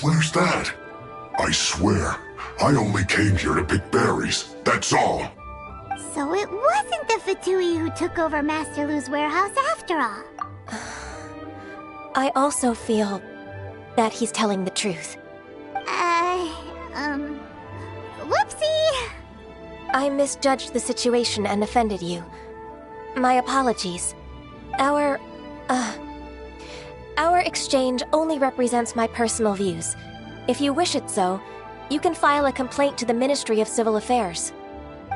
Where's that? I swear, I only came here to pick berries, that's all. So it wasn't the Fatui who took over Master Lu's warehouse after all. I also feel that he's telling the truth. Whoopsie! I misjudged the situation and offended you. My apologies. Our exchange only represents my personal views. If you wish it so, you can file a complaint to the Ministry of Civil Affairs.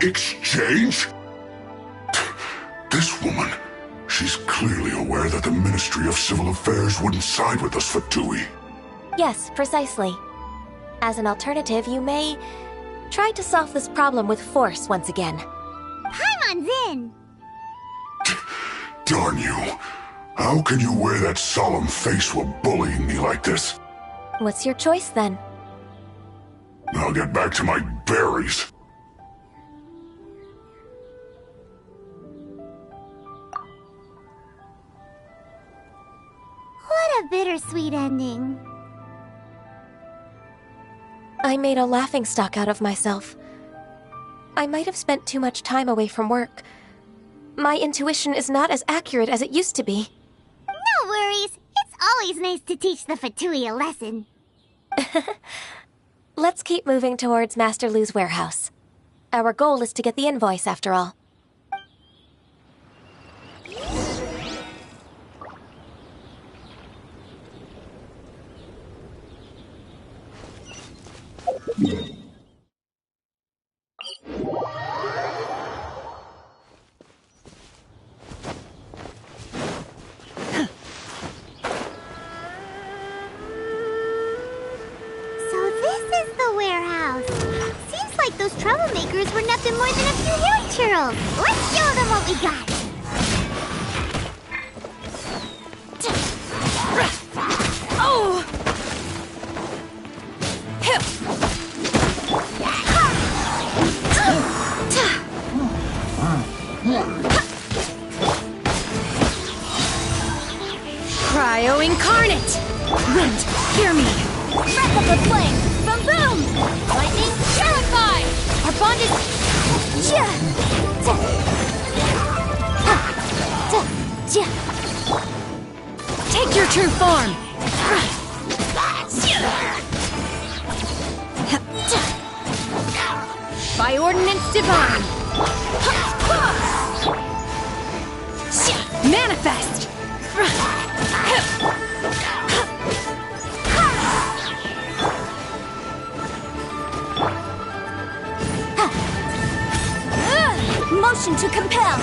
Exchange? This woman, she's clearly aware that the Ministry of Civil Affairs wouldn't side with us, Fatui. Yes, precisely. As an alternative, you may try to solve this problem with force once again. Paimon's in! Darn you. How can you wear that solemn face while bullying me like this? What's your choice, then? I'll get back to my berries. What a bittersweet ending. I made a laughingstock out of myself. I might have spent too much time away from work. My intuition is not as accurate as it used to be. No worries. It's always nice to teach the Fatui a lesson. Let's keep moving towards Master Lu's warehouse. Our goal is to get the invoice, after all. Those troublemakers were nothing more than a few hair churls. Let's show them what we got. Oh! Cryo Incarnate! Wind, hear me! Wrap up the flame! Boom boom! Lightning, terrify! Our bond is... Take your true form! By ordinance divine! Manifest! Motion to compel!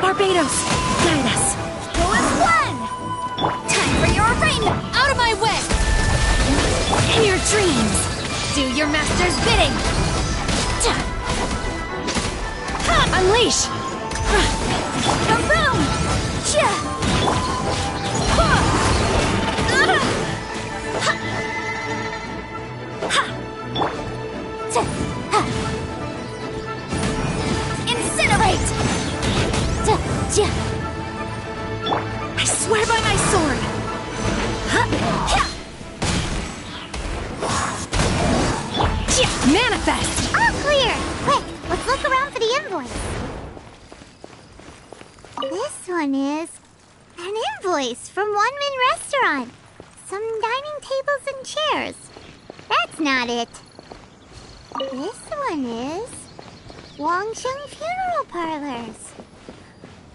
Barbados, guide us. Go as one! Time for your arraignment! Out of my way! In your dreams, do your master's bidding! Unleash! Boom boom! Incinerate! I swear by my sword! Manifest! All clear! Quick, let's look around for the invoice. This one is an invoice from One Min Restaurant. Some dining tables and chairs. That's not it. This one is Wangsheng Funeral Parlors.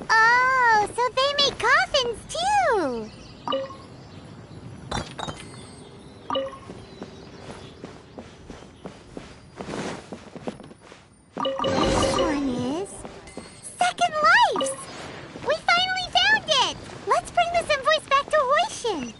Oh, so they make coffins too! This one is Second Lives! We finally found it! Let's bring this invoice back to Hoishin.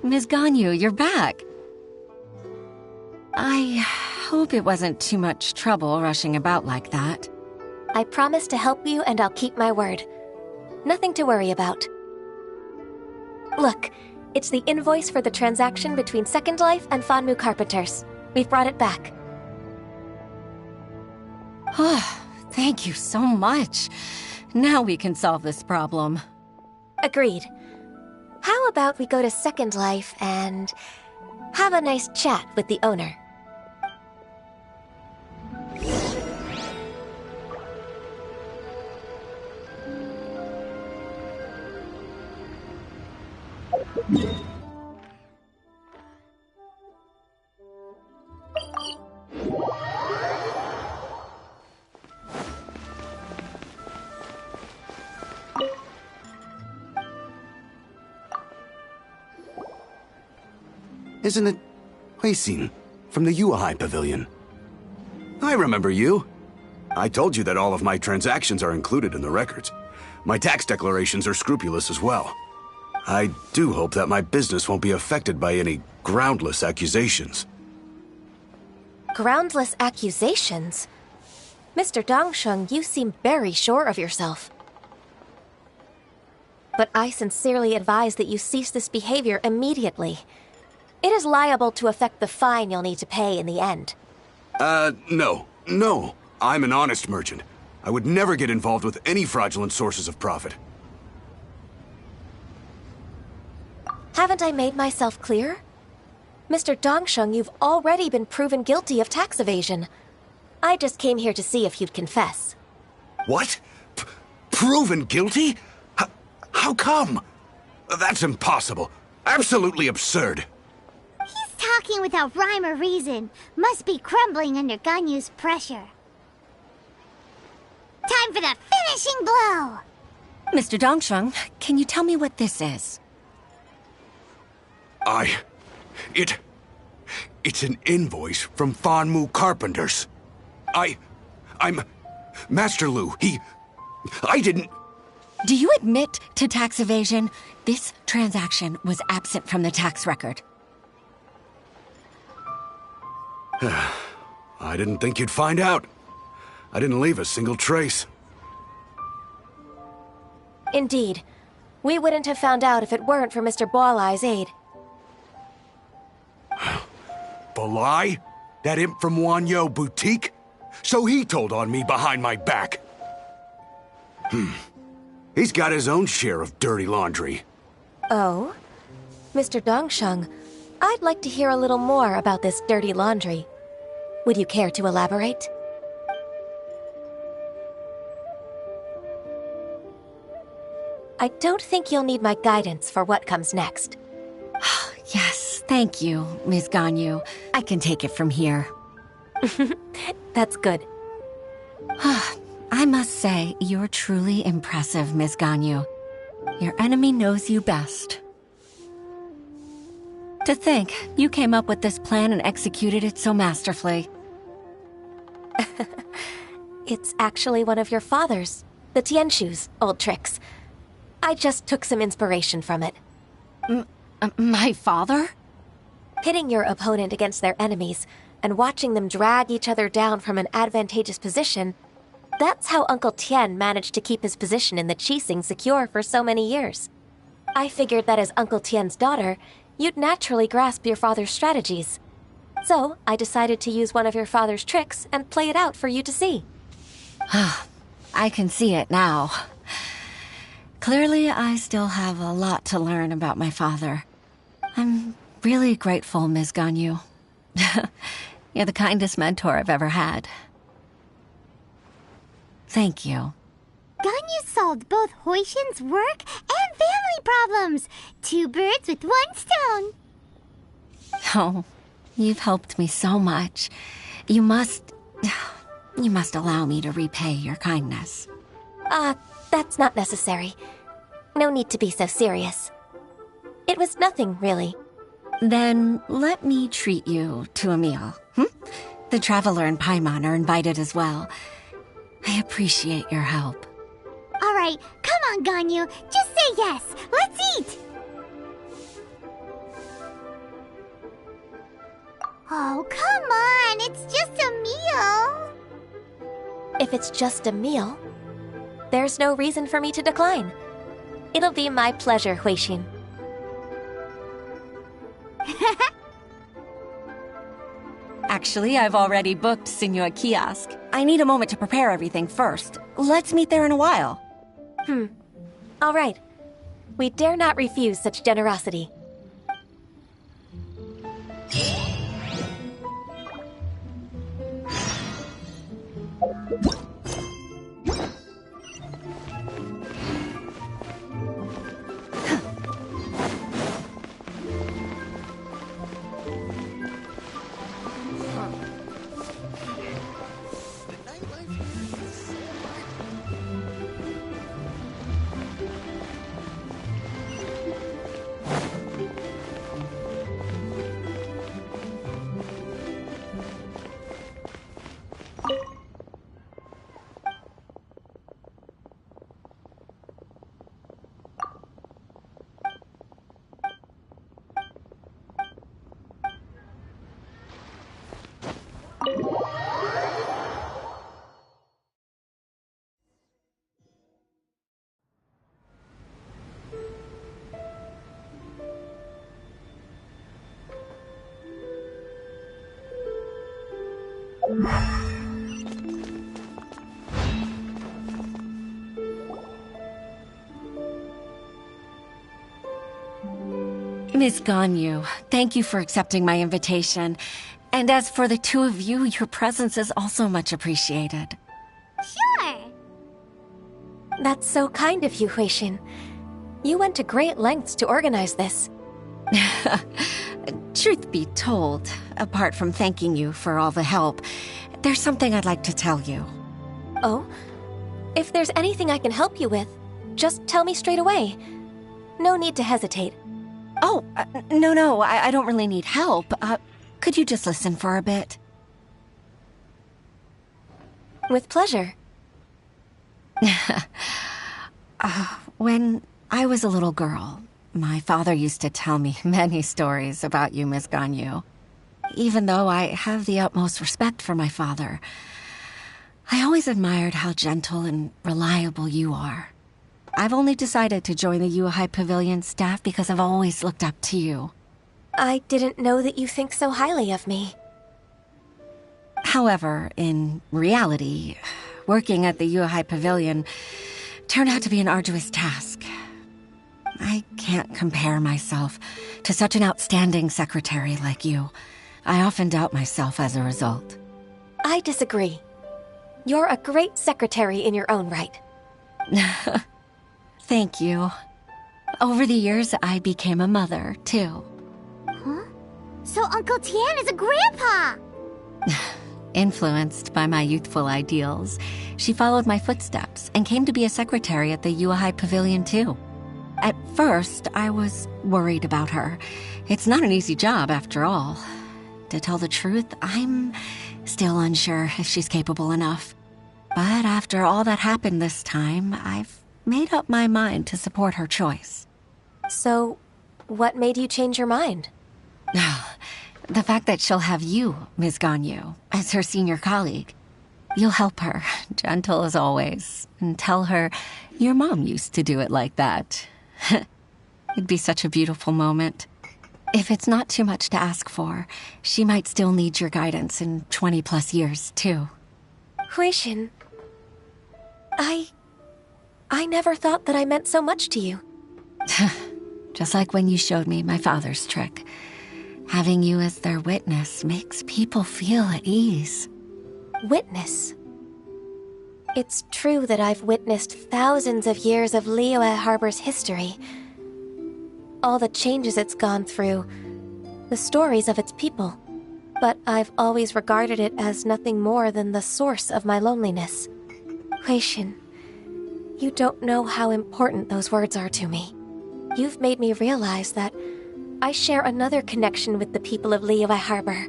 Ms. Ganyu, you're back. I hope it wasn't too much trouble rushing about like that. I promise to help you and I'll keep my word. Nothing to worry about. Look, it's the invoice for the transaction between Second Life and Fanmu Carpenters. We've brought it back. Thank you so much. Now we can solve this problem. Agreed. How about we go to Second Life and have a nice chat with the owner? Isn't it Huixin from the Yuehai Pavilion? I remember you. I told you that all of my transactions are included in the records. My tax declarations are scrupulous as well. I do hope that my business won't be affected by any groundless accusations. Groundless accusations? Mr. Dongsheng, you seem very sure of yourself. But I sincerely advise that you cease this behavior immediately. It is liable to affect the fine you'll need to pay in the end. No. I'm an honest merchant. I would never get involved with any fraudulent sources of profit. Haven't I made myself clear? Mr. Dongsheng, you've already been proven guilty of tax evasion. I just came here to see if you'd confess. What? Proven guilty? How come? That's impossible. Absolutely absurd. He's talking without rhyme or reason. Must be crumbling under Ganyu's pressure. Time for the finishing blow! Mr. Dongsheng, can you tell me what this is? It's an invoice from Fanmu Carpenters. I'm Master Lu. I didn't... Do you admit to tax evasion? This transaction was absent from the tax record. I didn't think you'd find out. I didn't leave a single trace. Indeed. We wouldn't have found out if it weren't for Mr. Boalai's aid. Balai? That imp from Wanyo Boutique? So he told on me behind my back. He's got his own share of dirty laundry. Oh? Mr. Dongsheng, I'd like to hear a little more about this dirty laundry. Would you care to elaborate? I don't think you'll need my guidance for what comes next. Yes, thank you, Ms. Ganyu. I can take it from here. That's good. I must say, you're truly impressive, Ms. Ganyu. Your enemy knows you best. To think, you came up with this plan and executed it so masterfully. It's actually one of your father's. The Tianshu's old tricks. I just took some inspiration from it. My father? Pitting your opponent against their enemies and watching them drag each other down from an advantageous position, that's how Uncle Tien managed to keep his position in the Qixing secure for so many years. I figured that as Uncle Tien's daughter, you'd naturally grasp your father's strategies. So I decided to use one of your father's tricks and play it out for you to see. I can see it now. Clearly, I still have a lot to learn about my father. I'm really grateful, Ms. Ganyu. You're the kindest mentor I've ever had. Thank you. Ganyu solved both Huixin's work and family problems. 2 birds with 1 stone. Oh, you've helped me so much. You must allow me to repay your kindness. That's not necessary. No need to be so serious. It was nothing, really. Then let me treat you to a meal. The Traveler and Paimon are invited as well. I appreciate your help. All right, come on, Ganyu. Just say yes. Let's eat. Oh, come on. It's just a meal. If it's just a meal, there's no reason for me to decline. It'll be my pleasure, Huixin. Actually, I've already booked Senor Kiosk. I need a moment to prepare everything first. Let's meet there in a while. All right. We dare not refuse such generosity. Miss Ganyu, thank you for accepting my invitation. And as for the 2 of you, your presence is also much appreciated. Sure. That's so kind of you, Huixin. You went to great lengths to organize this. Truth be told, apart from thanking you for all the help, there's something I'd like to tell you. Oh? If there's anything I can help you with, just tell me straight away. No need to hesitate. Oh, no, I don't really need help. Could you just listen for a bit? With pleasure. When I was a little girl, my father used to tell me many stories about you, Miss Ganyu. Even though I have the utmost respect for my father, I always admired how gentle and reliable you are. I've only decided to join the Yuhai Pavilion staff because I've always looked up to you. I didn't know that you think so highly of me. However, in reality, working at the Yuhai Pavilion turned out to be an arduous task. I can't compare myself to such an outstanding secretary like you. I often doubt myself as a result. I disagree. You're a great secretary in your own right. Thank you. Over the years, I became a mother, too. Huh? So Uncle Tien is a grandpa! Influenced by my youthful ideals, she followed my footsteps and came to be a secretary at the Yuhai Pavilion, too. At first, I was worried about her. It's not an easy job, after all. To tell the truth, I'm still unsure if she's capable enough. But after all that happened this time, I've made up my mind to support her choice. So, what made you change your mind? The fact that she'll have you, Ms. Ganyu, as her senior colleague. You'll help her, gentle as always, and tell her your mom used to do it like that. It'd be such a beautiful moment. If it's not too much to ask for, she might still need your guidance in 20+ years, too. Huixin, I never thought that I meant so much to you. Just like when you showed me my father's trick. Having you as their witness makes people feel at ease. Witness? It's true that I've witnessed thousands of years of Liyue Harbor's history. All the changes it's gone through, the stories of its people. But I've always regarded it as nothing more than the source of my loneliness. Huixin, you don't know how important those words are to me. You've made me realize that I share another connection with the people of Liyue Harbor.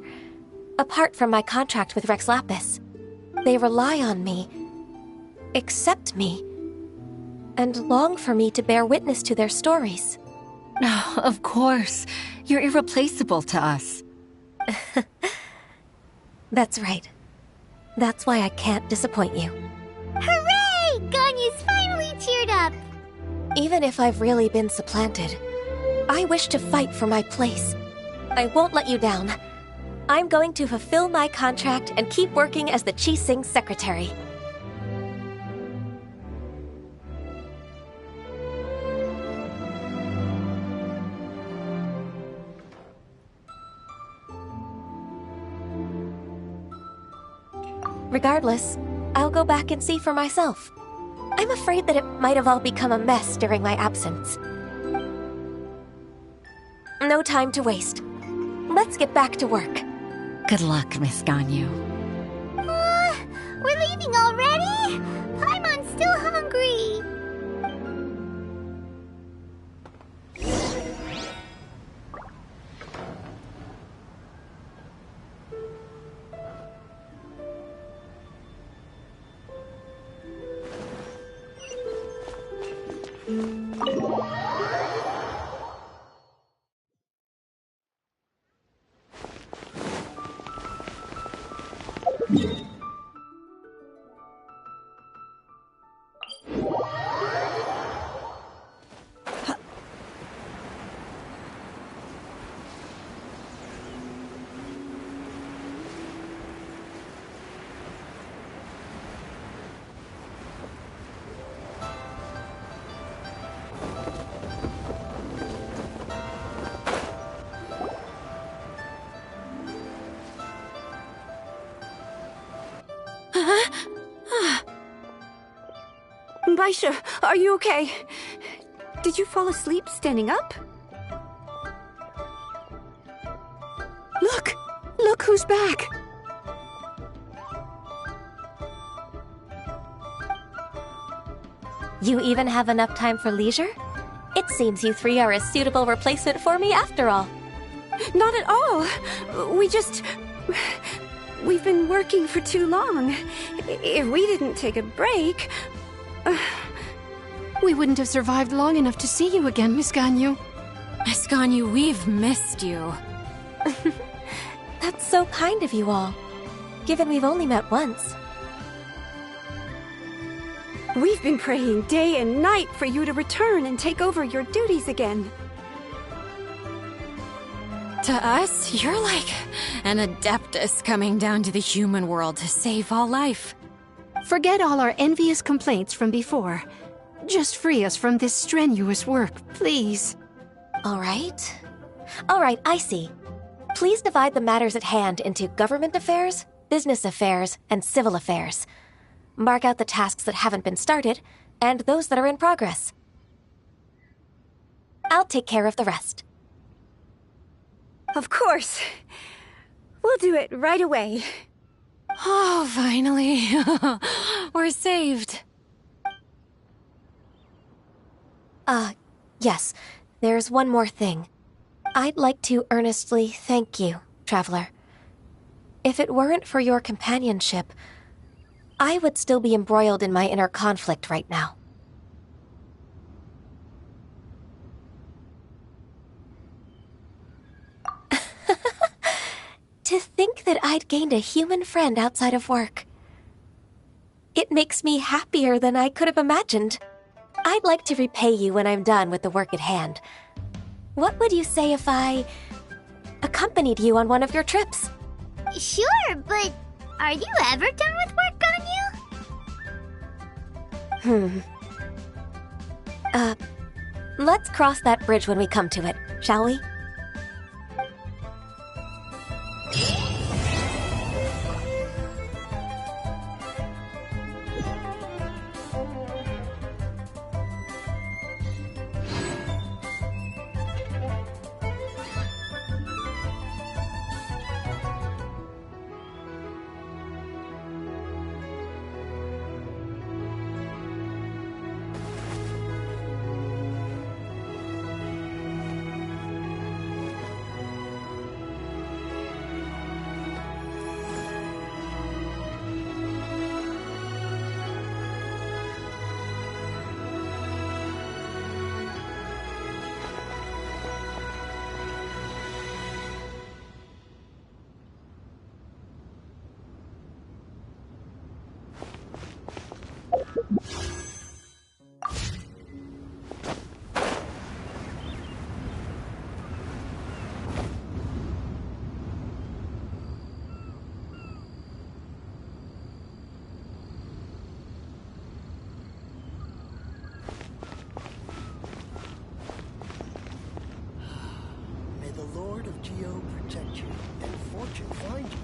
Apart from my contract with Rex Lapis, they rely on me, accept me, and long for me to bear witness to their stories. Oh, of course. You're irreplaceable to us. That's right. That's why I can't disappoint you. Hooray! Ganyu's finally cheered up! Even if I've really been supplanted, I wish to fight for my place. I won't let you down. I'm going to fulfill my contract and keep working as the Qixing's secretary. Regardless, I'll go back and see for myself. I'm afraid that it might have all become a mess during my absence. No time to waste. Let's get back to work. Good luck, Miss Ganyu. We're leaving already? Paimon's still hungry. Baisha, are you okay? Did you fall asleep standing up? Look! Look who's back! You even have enough time for leisure? It seems you three are a suitable replacement for me after all. Not at all. We've been working for too long. If we didn't take a break... We wouldn't have survived long enough to see you again, Miss Ganyu. Miss Ganyu, we've missed you. That's so kind of you all, given we've only met once. We've been praying day and night for you to return and take over your duties again. To us, you're like an adeptus coming down to the human world to save all life. Forget all our envious complaints from before. Just free us from this strenuous work, please. All right. All right, I see. Please divide the matters at hand into government affairs, business affairs, and civil affairs. Mark out the tasks that haven't been started, and those that are in progress. I'll take care of the rest. Of course. We'll do it right away. Oh, finally. We're saved. Yes. There's one more thing. I'd like to earnestly thank you, Traveler. If it weren't for your companionship, I would still be embroiled in my inner conflict right now. To think that I'd gained a human friend outside of work. It makes me happier than I could have imagined. I'd like to repay you when I'm done with the work at hand. What would you say if I accompanied you on one of your trips? Sure, but are you ever done with work, Ganyu? Let's cross that bridge when we come to it, shall we? May the Lord of Geo protect you and fortune find you.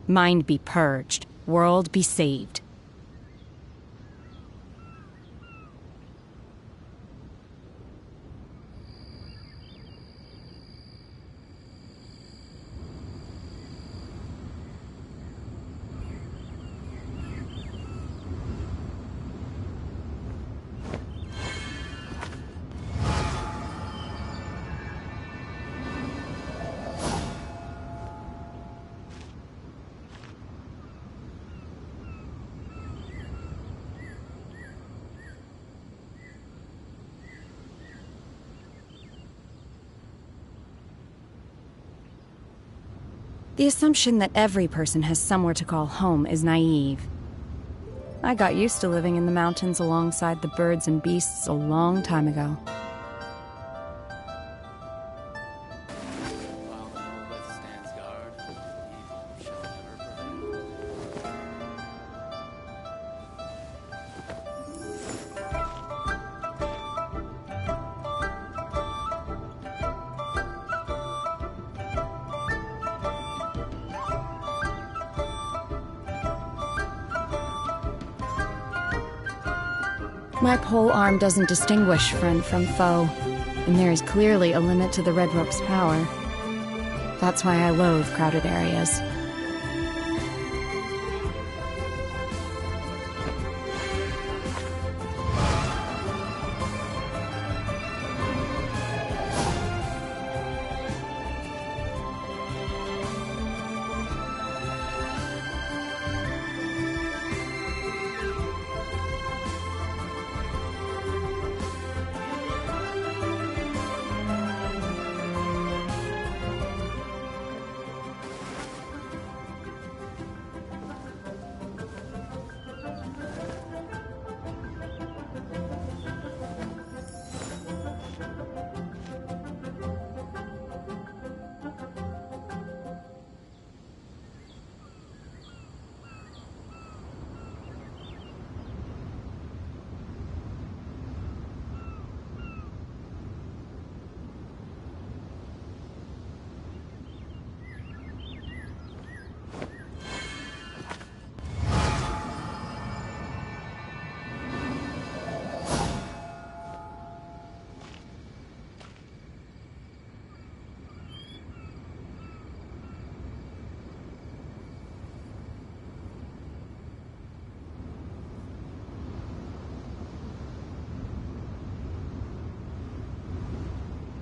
Mind be purged, world be saved. The assumption that every person has somewhere to call home is naive. I got used to living in the mountains alongside the birds and beasts a long time ago. My pole arm doesn't distinguish friend from foe, and there is clearly a limit to the Red Rope's power. That's why I loathe crowded areas.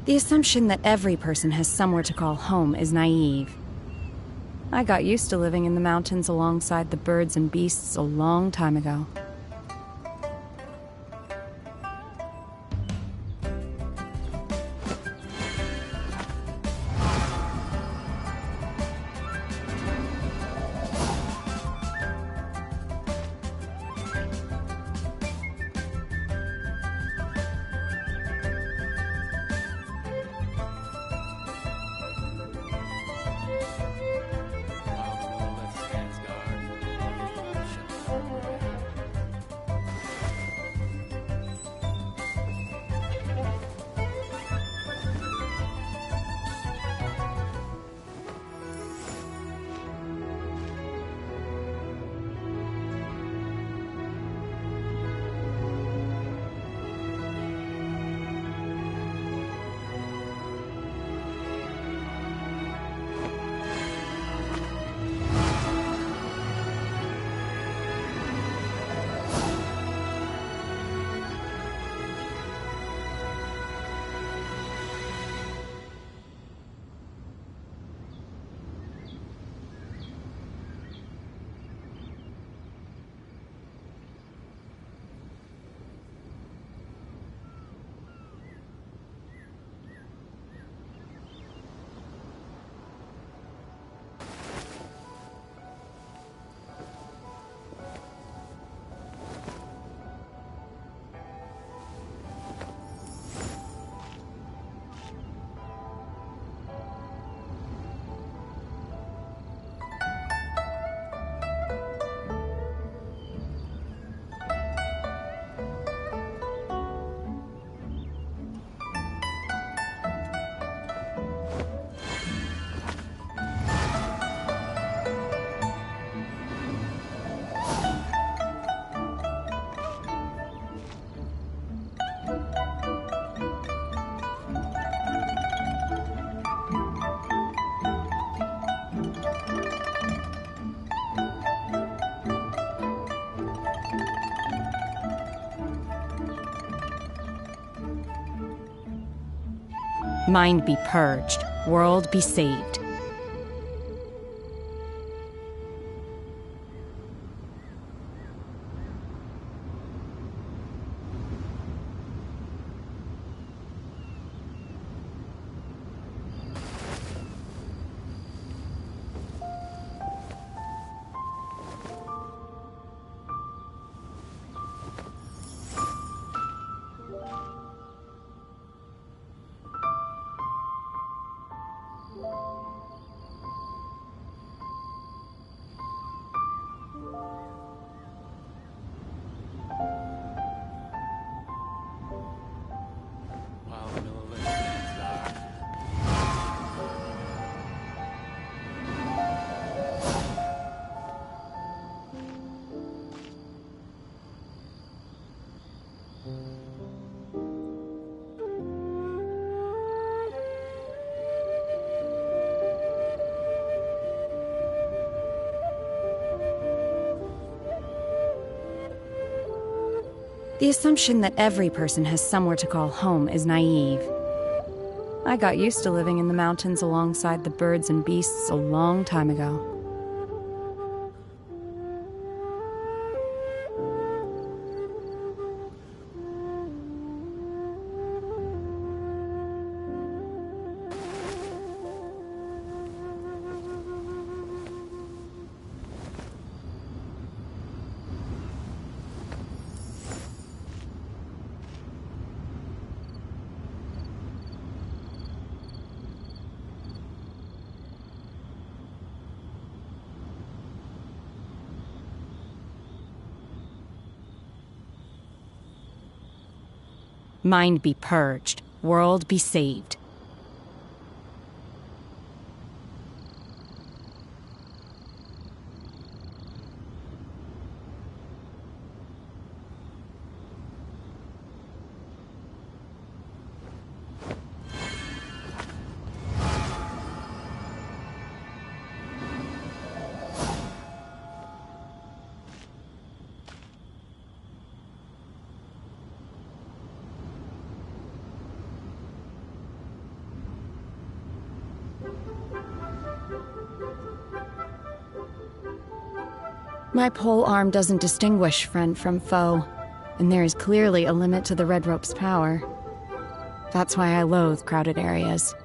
The assumption that every person has somewhere to call home is naive. I got used to living in the mountains alongside the birds and beasts a long time ago. Mind be purged, world be saved. The assumption that every person has somewhere to call home is naive. I got used to living in the mountains alongside the birds and beasts a long time ago. Mind be purged, world be saved. My pole arm doesn't distinguish friend from foe, and there is clearly a limit to the Red Rope's power. That's why I loathe crowded areas.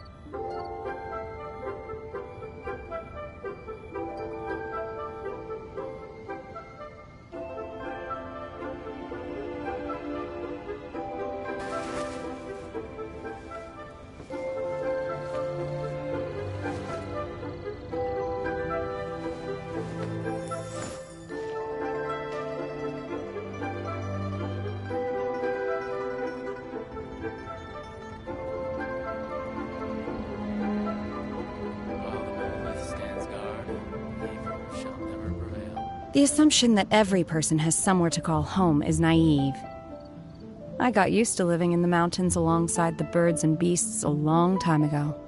The assumption that every person has somewhere to call home is naive. I got used to living in the mountains alongside the birds and beasts a long time ago.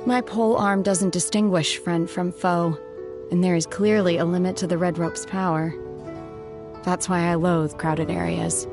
My pole arm doesn't distinguish friend from foe, and there is clearly a limit to the Red Rope's power. That's why I loathe crowded areas.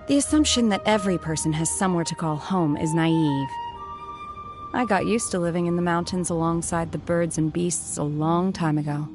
The assumption that every person has somewhere to call home is naive. I got used to living in the mountains alongside the birds and beasts a long time ago.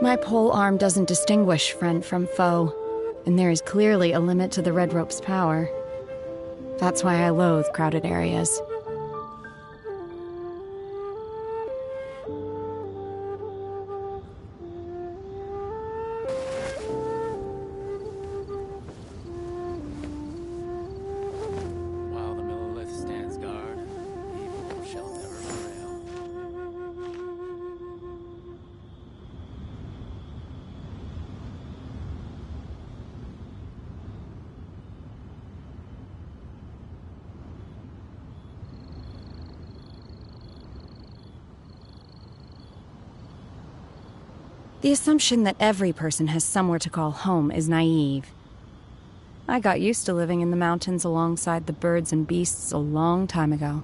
My pole arm doesn't distinguish friend from foe, and there is clearly a limit to the red rope's power. That's why I loathe crowded areas. While the Millilith stands guard, evil shall never prevail. The assumption that every person has somewhere to call home is naive. I got used to living in the mountains alongside the birds and beasts a long time ago.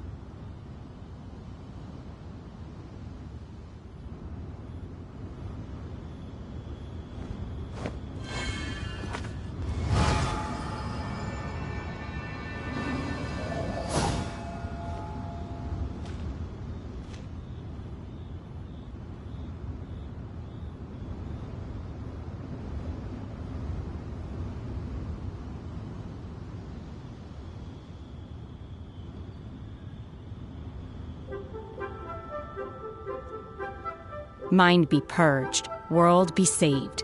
Mind be purged, world be saved.